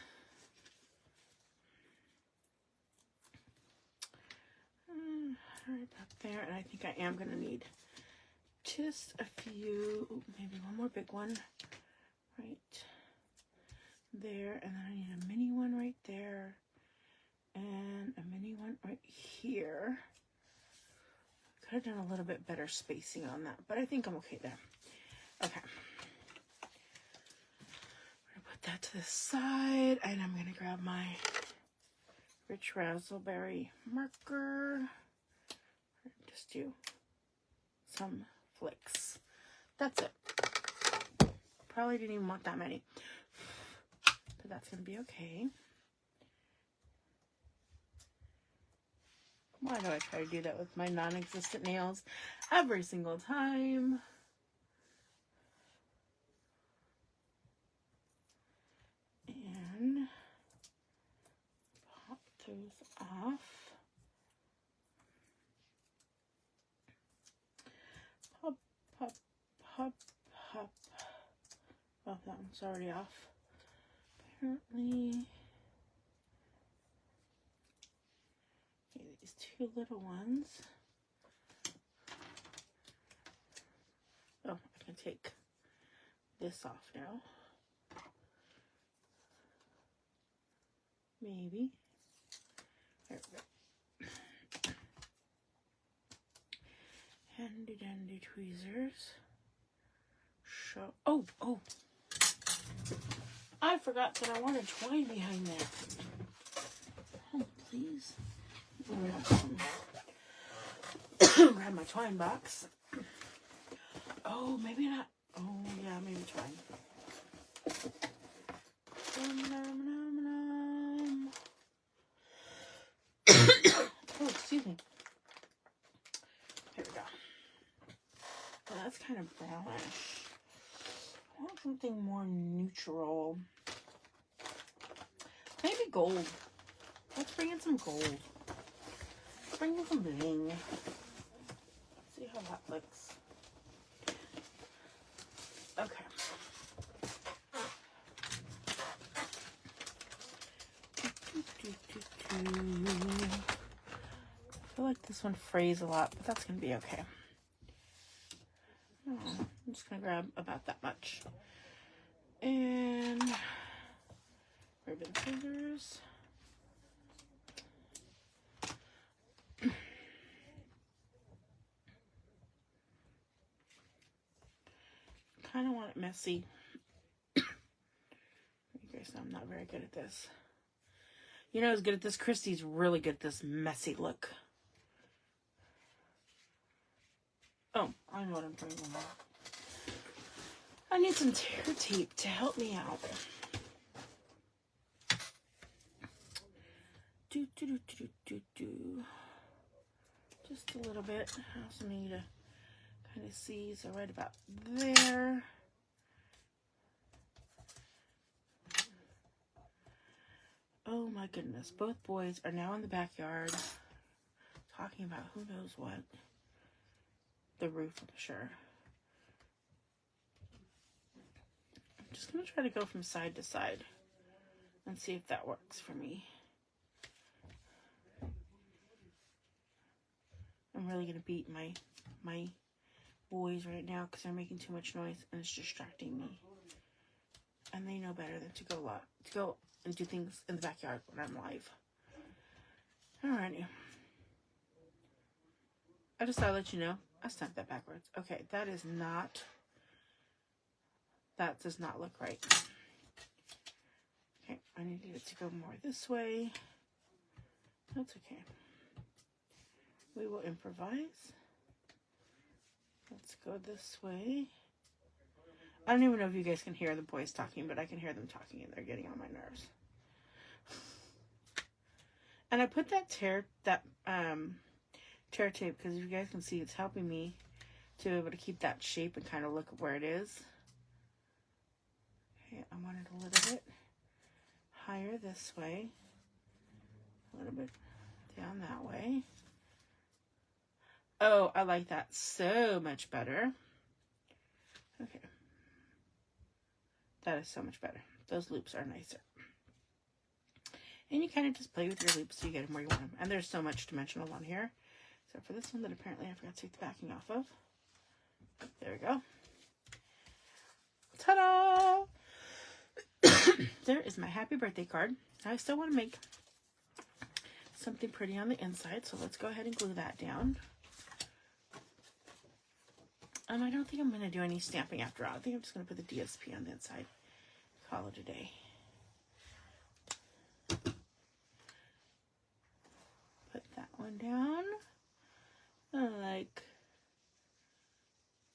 Right up there, and I think I am going to need just a few, maybe one more big one right there, and then I need a mini one right there, and a mini one right here. Could have done a little bit better spacing on that, but I think I'm okay there. Okay. I'm going to put that to the side, and I'm going to grab my rich raspberry marker. Just do some flicks. That's it. Probably didn't even want that many, but that's going to be okay. Why do I try to do that with my non-existent nails every single time? And pop those off. Pop. Oh, that one's already off. Apparently. Okay, these two little ones. Oh, I can take this off now. Maybe. There we go. Handy dandy tweezers. Show. Oh. I forgot that I wanted twine behind that. Oh, please. Grab my twine box. Oh, maybe not. Oh, yeah, maybe twine. Oh, excuse me. Here we go. Well, that's kind of brownish. I want something more neutral. Maybe gold. Let's bring in some gold. Let's bring in some bling. Let's see how that looks. Okay. I feel like this one frays a lot, but that's going to be okay. Oh, I'm just going to grab about that much. And ribbon scissors. Kind of want it messy. You guys know I'm not very good at this. You know who's good at this? Christy's really good at this messy look. Oh, I know what I'm doing now. I need some tear tape to help me out. Just a little bit. I also need to kind of see. So right about there. Oh my goodness. Both boys are now in the backyard talking about who knows what. The roof, I'm sure. I'm just going to try to go from side to side and see if that works for me. I'm really going to beat my boys right now because they're making too much noise and it's distracting me. And they know better than to go and do things in the backyard when I'm live. Alrighty. I just thought I'd let you know. I snapped that backwards. Okay, that does not look right. Okay, I needed it to go more this way. That's okay. We will improvise. Let's go this way. I don't even know if you guys can hear the boys talking, but I can hear them talking and they're getting on my nerves. And I put that tear tape because you guys can see it's helping me to be able to keep that shape and kind of look at where it is. Okay, I want it a little bit higher this way, a little bit down that way. Oh, I like that so much better. Okay, that is so much better. Those loops are nicer. And you kind of just play with your loops so you get them where you want them. And there's so much dimensional on here. Except for this one that apparently I forgot to take the backing off of. There we go. Ta-da! There is my happy birthday card. I still want to make something pretty on the inside. So let's go ahead and glue that down. I don't think I'm going to do any stamping after all. I think I'm just going to put the DSP on the inside. Call it a day. Put that one down. Like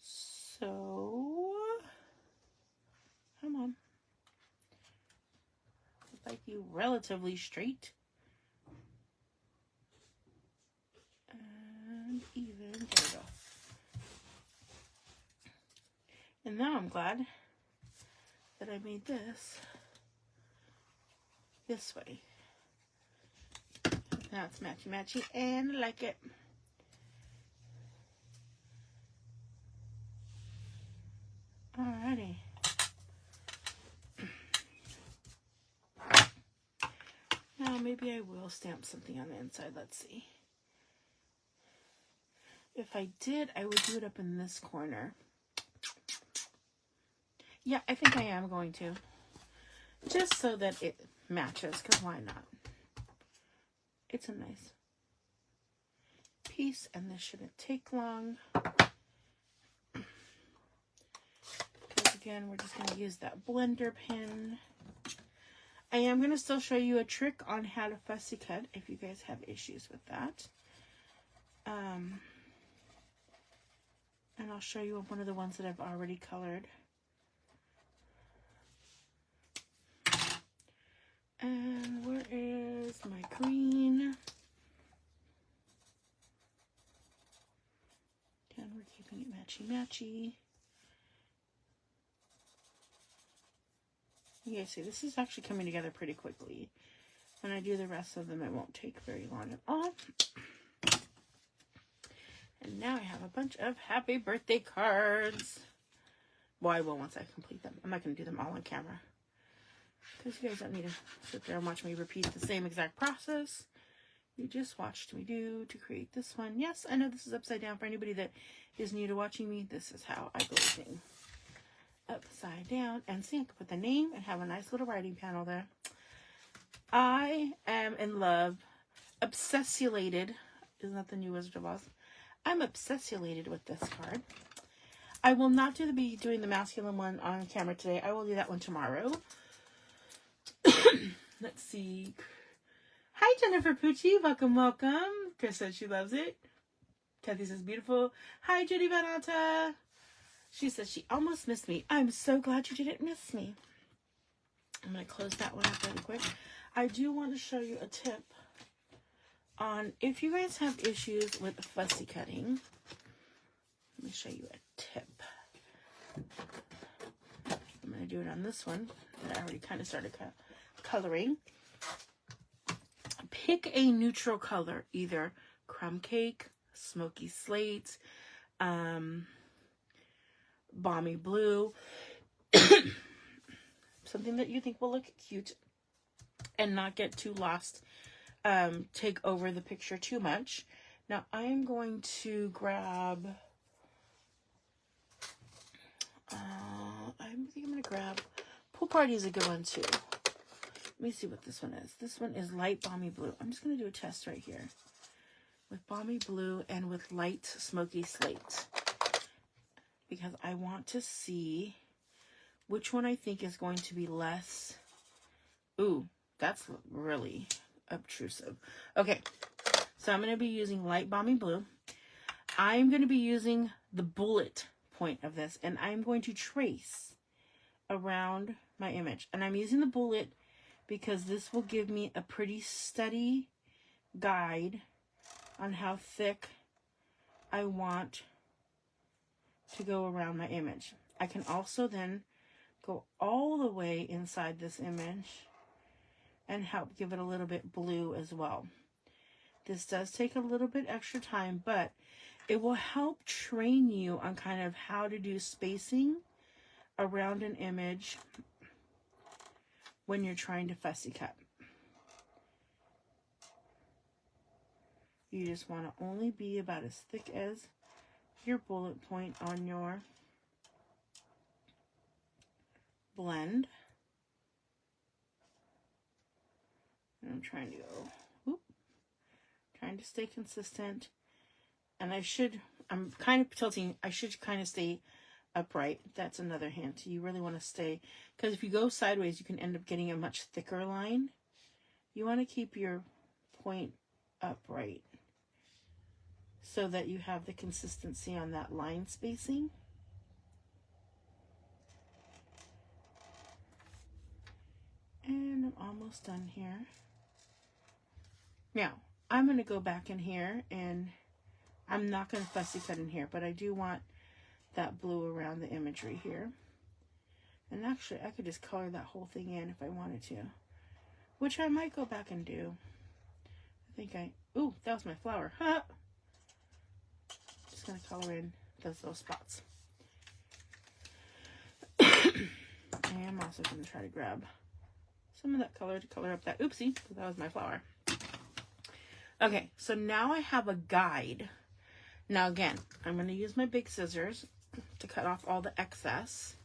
so. Come on. Like you relatively straight. And even. There we go. And now I'm glad that I made this way. Now it's matchy and I like it. Alrighty. maybe I will stamp something on the inside. Let's see. If I did, I would do it up in this corner. Yeah, I think I am going to. Just so that it matches, because why not? It's a nice piece, and this shouldn't take long. Because again, we're just going to use that blender pen. I am going to still show you a trick on how to fussy cut if you guys have issues with that. And I'll show you one of the ones that I've already colored. And where is my green? And we're keeping it matchy-matchy. You guys see, this is actually coming together pretty quickly. When I do the rest of them, it won't take very long at all. And now I have a bunch of happy birthday cards. Well, I will once I complete them. I'm not going to do them all on camera, because you guys don't need to sit there and watch me repeat the same exact process. You just watched me do to create this one. Yes, I know this is upside down. For anybody that is new to watching me, this is how I glue things. Upside down. And see, I can put the name and have a nice little writing panel there. I am in love. Obsessulated. Isn't that the new Wizard of Oz? I'm obsessulated with this card. I will not be doing the masculine one on camera today. I will do that one tomorrow. Let's see. Hi, Jennifer Pucci. Welcome, welcome. Chris says she loves it. Kathy says beautiful. Hi, Judy Vanata. She says she almost missed me. I'm so glad you didn't miss me. I'm going to close that one up really quick. I do want to show you a tip on if you guys have issues with fussy cutting. Let me show you a tip. I'm going to do it on this one that I already kind of started coloring. Pick a neutral color, either crumb cake, smoky slate, balmy blue, something that you think will look cute and not get too lost, take over the picture too much. Now I'm going to grab, I think I'm going to grab, Pool Party is a good one too. Let me see what this one is. This one is light balmy blue. I'm just going to do a test right here with balmy blue and with light smoky slate, because I want to see which one I think is going to be less. Ooh, that's really obtrusive. Okay, so I'm going to be using light balmy blue. I'm going to be using the bullet point of this, and I'm going to trace around my image. And I'm using the bullet because this will give me a pretty steady guide on how thick I want to go around my image. I can also then go all the way inside this image and help give it a little bit blue as well. This does take a little bit extra time, but it will help train you on kind of how to do spacing around an image when you're trying to fussy cut. You just want to only be about as thick as your bullet point on your blend. And I'm trying to go, trying to stay consistent. And I'm kind of tilting, I should kind of stay upright. That's another hint. You really want to stay, because if you go sideways, you can end up getting a much thicker line. You want to keep your point upright so that you have the consistency on that line spacing. And I'm almost done here. Now, I'm going to go back in here, and I'm not going to fussy cut in here, but I do want that blue around the imagery here. And actually, I could just color that whole thing in if I wanted to, which I might go back and do. Ooh, that was my flower. Huh. Just going to color in those little spots. I am also going to try to grab some of that color to color up that. Oopsie, that was my flower. Okay, so now I have a guide. Now again, I'm going to use my big scissors to cut off all the excess,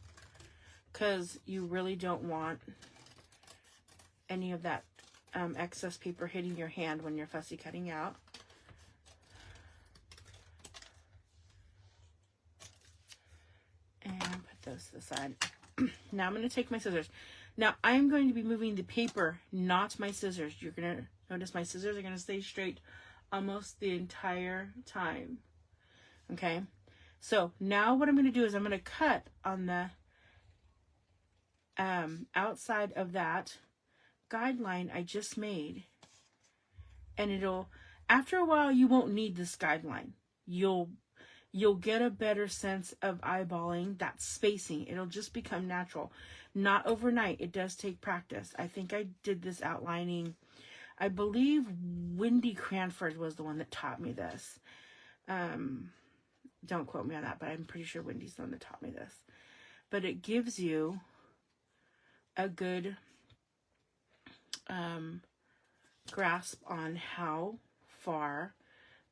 because you really don't want any of that excess paper hitting your hand when you're fussy cutting out. And put those to the side. Now I'm going to take my scissors. Now I'm going to be moving the paper, not my scissors. You're going to notice my scissors are going to stay straight almost the entire time. Okay? So now what I'm going to do is I'm going to cut on the outside of that guideline I just made. And it'll, after a while, you won't need this guideline. You'll get a better sense of eyeballing that spacing. It'll just become natural. Not overnight. It does take practice. I think I did this outlining. I believe Wendy Cranford was the one that taught me this. Don't quote me on that, but I'm pretty sure Wendy's the one that taught me this. But it gives you a good grasp on how far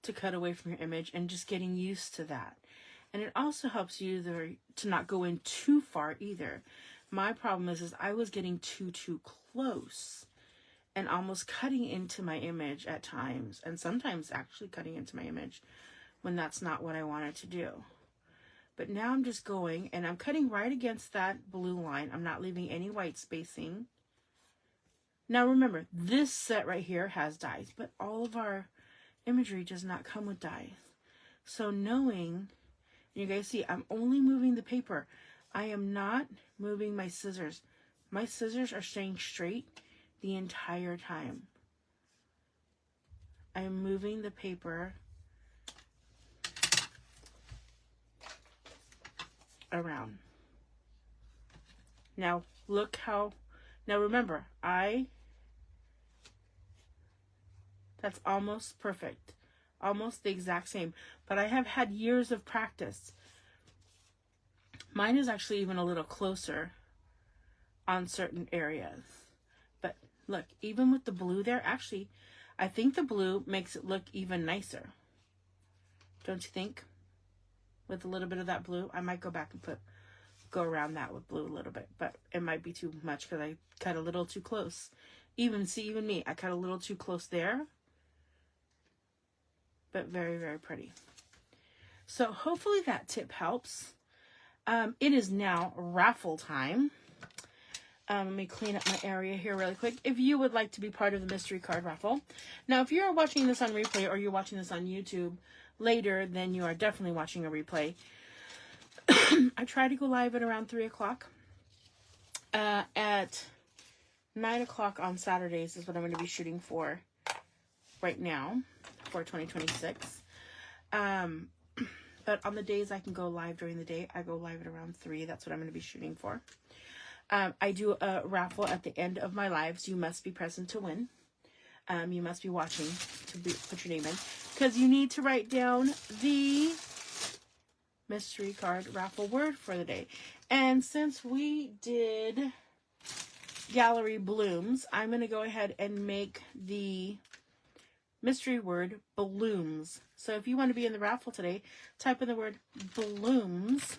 to cut away from your image and just getting used to that. And it also helps you to not go in too far either. My problem is I was getting too close and almost cutting into my image at times, and sometimes actually cutting into my image when that's not what I wanted to do. But now I'm just going and I'm cutting right against that blue line. I'm not leaving any white spacing. Now remember, this set right here has dies, but all of our imagery does not come with dies. So knowing, you guys see, I'm only moving the paper. I am not moving my scissors. My scissors are staying straight the entire time. I am moving the paper around. Now look how, now remember, that's almost perfect. Almost the exact same. But I have had years of practice. Mine is actually even a little closer on certain areas. But look, even with the blue there, actually, I think the blue makes it look even nicer. Don't you think? With a little bit of that blue. I might go back and go around that with blue a little bit. But it might be too much because I cut a little too close. Even me, I cut a little too close there. But very, very pretty. So hopefully that tip helps. It is now raffle time. Let me clean up my area here really quick. If you would like to be part of the mystery card raffle. Now, if you're watching this on replay or you're watching this on YouTube later, then you are definitely watching a replay. I try to go live at around 3 o'clock. At 9 o'clock on Saturdays is what I'm going to be shooting for right now for 2026. But on the days I can go live during the day, I go live at around 3. That's what I'm going to be shooting for. I do a raffle at the end of my lives. You must be present to win. You must be watching to put your name in. Because you need to write down the mystery card raffle word for the day. And since we did Gallery Blooms, I'm going to go ahead and make the mystery word blooms. So if you want to be in the raffle today, type in the word blooms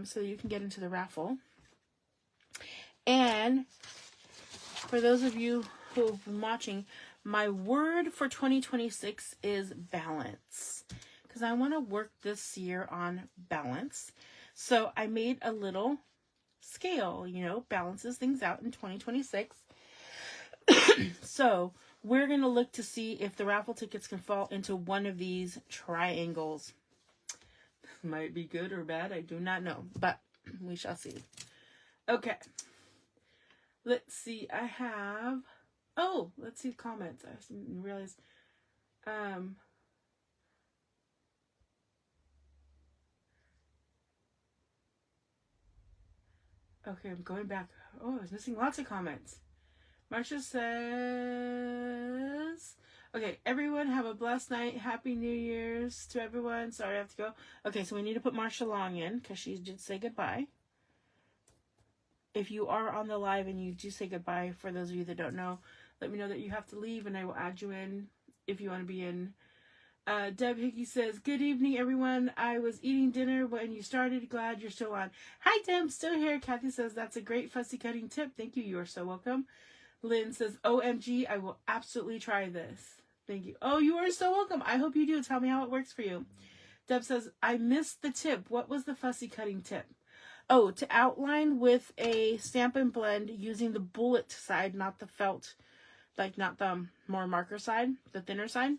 so you can get into the raffle. And for those of you who've been watching, my word for 2026 is balance. Because I want to work this year on balance. So I made a little scale, balances things out in 2026. So we're going to look to see if the raffle tickets can fall into one of these triangles. Might be good or bad, I do not know. But we shall see. Okay. Let's see, I have... Oh, let's see the comments. I didn't realize... Okay, I'm going back. Oh, I was missing lots of comments. Marsha says... Okay, everyone have a blessed night. Happy New Year's to everyone. Sorry, I have to go. Okay, so we need to put Marsha Long in because she did say goodbye. if you are on the live and you do say goodbye, for those of you that don't know, let me know that you have to leave and I will add you in if you want to be in. Deb Hickey says, good evening, everyone. I was eating dinner when you started. Glad you're still on. Hi, Deb. Still here. Kathy says, that's a great fussy cutting tip. Thank you. You are so welcome. Lynn says, OMG, I will absolutely try this. Thank you. Oh, you are so welcome. I hope you do. Tell me how it works for you. Deb says, I missed the tip. What was the fussy cutting tip? Oh, to outline with a stamp and blend using the bullet side, not the felt, like not the more marker side, the thinner side,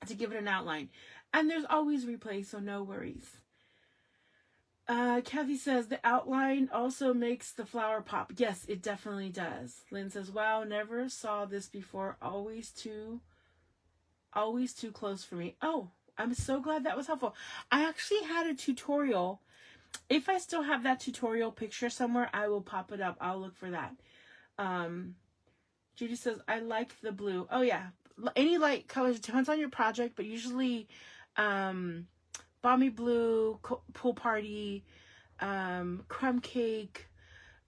to give it an outline. And there's always replay, so no worries. Kathy says, the outline also makes the flower pop. Yes, it definitely does. Lynn says, wow, never saw this before. Always too close for me. Oh, I'm so glad that was helpful. I actually had a tutorial. If I still have that tutorial picture somewhere, I will pop it up. I'll look for that. Judy says, I like the blue. Oh, yeah. Any light colors. It depends on your project, but usually balmy blue, pool party, crumb cake.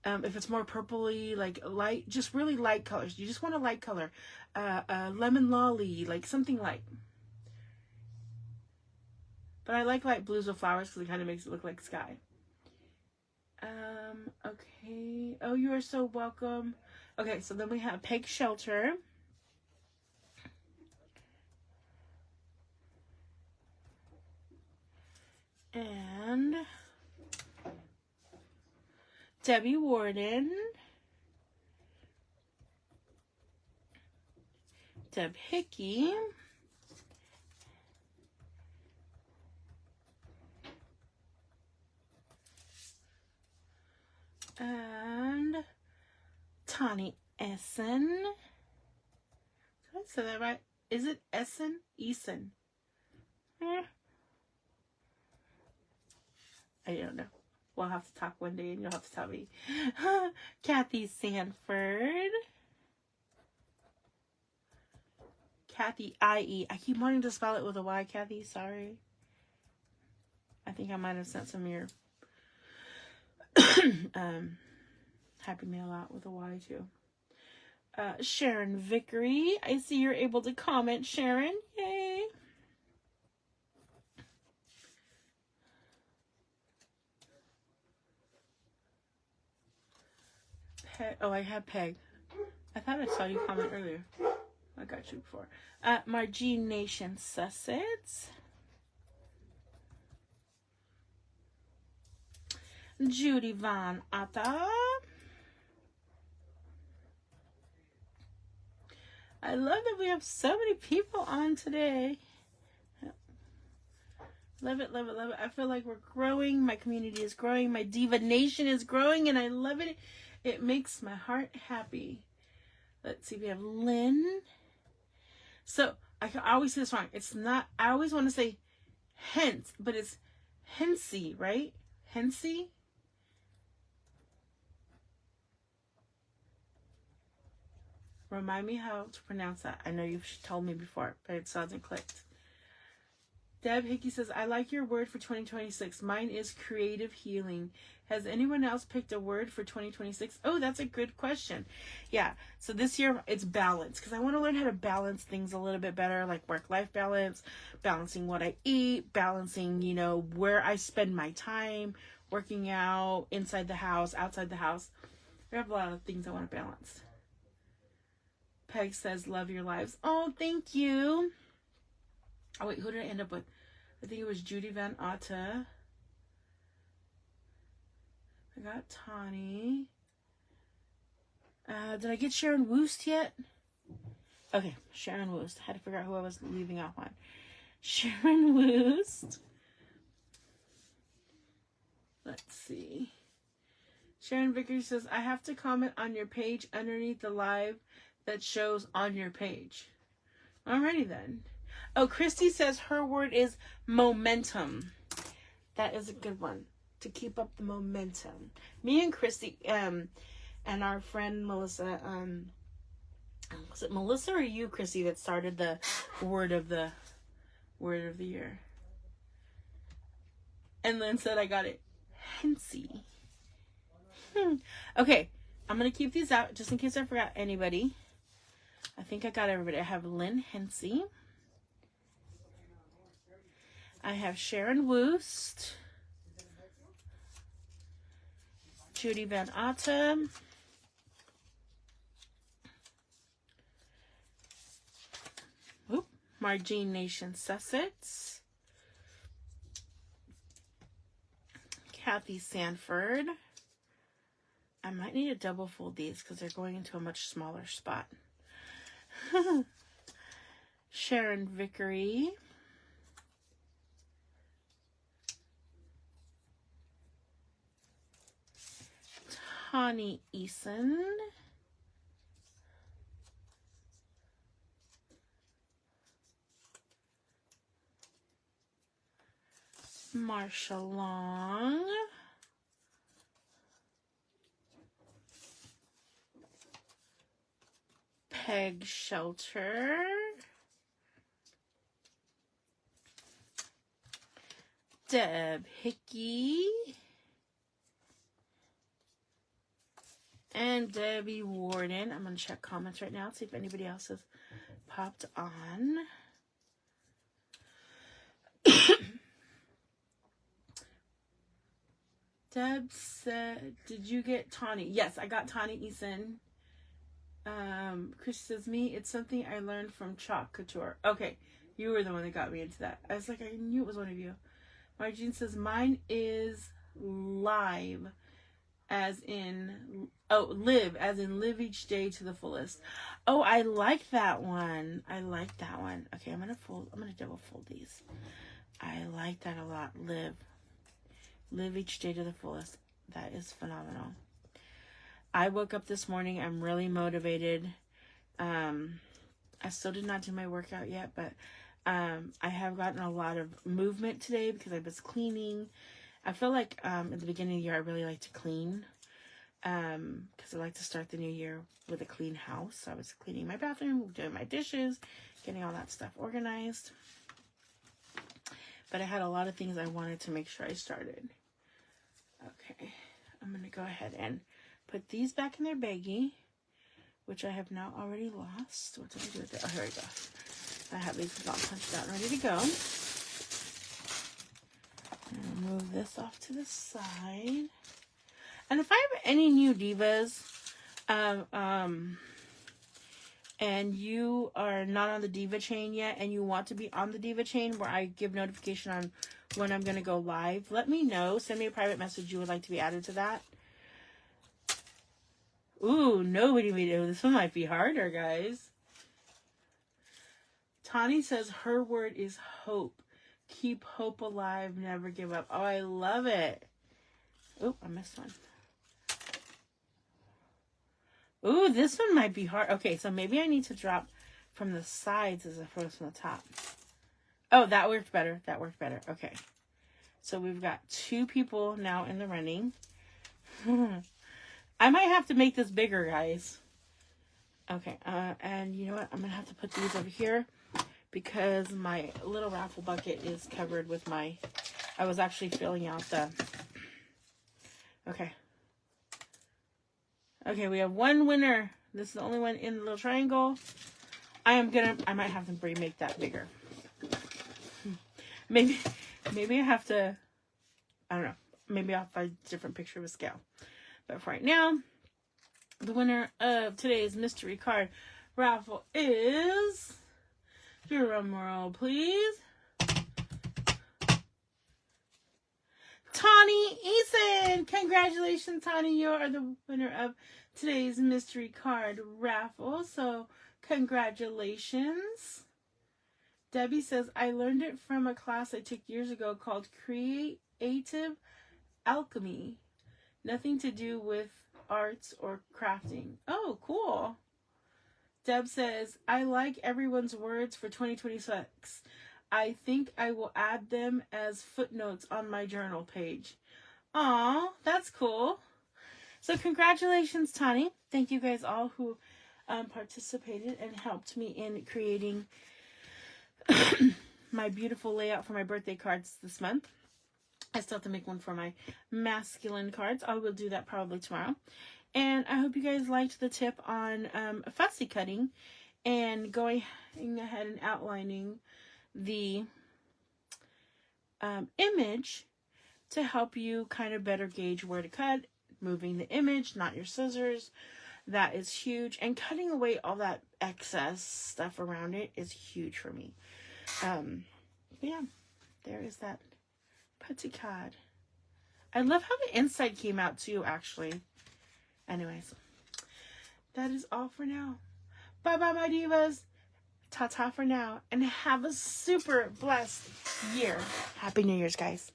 If it's more purpley, like light, just really light colors. You just want a light color. Lemon lolly, like something light. But I like light blues with flowers because it kind of makes it look like sky. Okay. Oh, you are so welcome. Okay, so then we have Peg Shelter. And Debbie Warden. Deb Hickey. And Tani Essen. Did I say that right? Is it Essen? Essen. I don't know. We'll have to talk one day and you'll have to tell me. Kathy Sanford. Kathy I.E. I keep wanting to spell it with a Y, Kathy. Sorry. I think I might have sent some of your Happy Mail out with a Y too. Sharon Vickery. I see you're able to comment, Sharon. Yay. Oh, I had Peg. I thought I saw you comment earlier. I got you before. Margie Nation Sussex. Judy Von Atta. I love that we have so many people on today. Love it, love it, love it. I feel like we're growing. My community is growing. My Diva Nation is growing, and I love it. It makes my heart happy. Let's see. We have Lynn. So, I always say this wrong. It's not, I always want to say hence, but it's Hensy, right? Hensy? Remind me how to pronounce that. I know you've told me before, but it hasn't clicked. Deb Hickey says, I like your word for 2026. Mine is creative healing. Has anyone else picked a word for 2026? Oh, that's a good question. Yeah, so this year it's balance, because I want to learn how to balance things a little bit better, like work-life balance, balancing what I eat, balancing, you know, where I spend my time, working out, inside the house, outside the house. I have a lot of things I want to balance. Peg says, love your lives. Oh, thank you. Oh, wait, who did I end up with? I think it was Judy Van Atta. I got Tani. Did I get Sharon Woost yet? Okay, Sharon Woost. I had to figure out who I was leaving off on. Sharon Woost. Let's see. Sharon Vickers says, I have to comment on your page underneath the live that shows on your page. Alrighty then. Oh, Christy says her word is momentum. That is a good one. To keep up the momentum. Me and Christy, and our friend Melissa, was it Melissa or you, Christy, that started the word of the year? And Lynn said I got it. Hensy. Okay, I'm going to keep these out just in case I forgot anybody. I think I got everybody. I have Lynn Hensey. I have Sharon Woost. Judy Van Autumn. Margene Nation Sussex. Kathy Sanford. I might need to double fold these because they're going into a much smaller spot. Sharon Vickery. Tawny Eason. Marsha Long. Peg Shelter. Deb Hickey. And Debbie Warden. I'm going to check comments right now, see if anybody else has popped on. Deb said, did you get Tawny? Yes, I got Tawny Eason. Chris says, me, it's something I learned from Chalk Couture. Okay, you were the one that got me into that. I was like, I knew it was one of you. Margene says, mine is live, as in, live, as in live each day to the fullest. Oh, I like that one. I like that one. Okay, I'm going to double fold these. I like that a lot. Live each day to the fullest. That is phenomenal. I woke up this morning. I'm really motivated. I still did not do my workout yet, but I have gotten a lot of movement today because I was cleaning. I feel like at the beginning of the year, I really like to clean because I like to start the new year with a clean house. So I was cleaning my bathroom, doing my dishes, getting all that stuff organized. But I had a lot of things I wanted to make sure I started. Okay, I'm going to go ahead and put these back in their baggie, which I have now already lost. What did I do with it? Oh, here we go. I have these all punched out and ready to go. And move this off to the side. And if I have any new divas, and you are not on the Diva chain yet, and you want to be on the Diva chain where I give notification on when I'm going to go live, let me know. Send me a private message you would like to be added to that. Ooh, nobody made it. This one might be harder, guys. Tani says her word is hope. Keep hope alive. Never give up. Oh, I love it. Oh, I missed one. Ooh, this one might be hard. Okay, so maybe I need to drop from the sides as opposed from the top. Oh, that worked better. That worked better. Okay. So we've got 2 people now in the running. I might have to make this bigger, guys. Okay, and you know what? I'm going to have to put these over here because my little raffle bucket is covered with my... I was actually filling out the... Okay. Okay, we have one winner. This is the only one in the little triangle. I might have to remake that bigger. Maybe I have to, I don't know. Maybe I'll find a different picture with scale. But for right now, the winner of today's mystery card raffle is, drum roll please, Tawny Eason. Congratulations, Tawny. You are the winner of today's mystery card raffle. So congratulations. Debbie says, I learned it from a class I took years ago called Creative Alchemy. Nothing to do with arts or crafting. Oh, cool. Deb says, I like everyone's words for 2026. I think I will add them as footnotes on my journal page. Aw, that's cool. So congratulations, Tani. Thank you guys all who participated and helped me in creating my beautiful layout for my birthday cards this month. I still have to make one for my masculine cards. I will do that probably tomorrow. And I hope you guys liked the tip on fussy cutting and going ahead and outlining the image to help you kind of better gauge where to cut, moving the image, not your scissors. That is huge. And cutting away all that excess stuff around it is huge for me. But yeah, there is that putty card. I love how the inside came out too, actually. Anyways, that is all for now. Bye-bye, my divas. Ta-ta for now. And have a super blessed year. Happy New Year's, guys.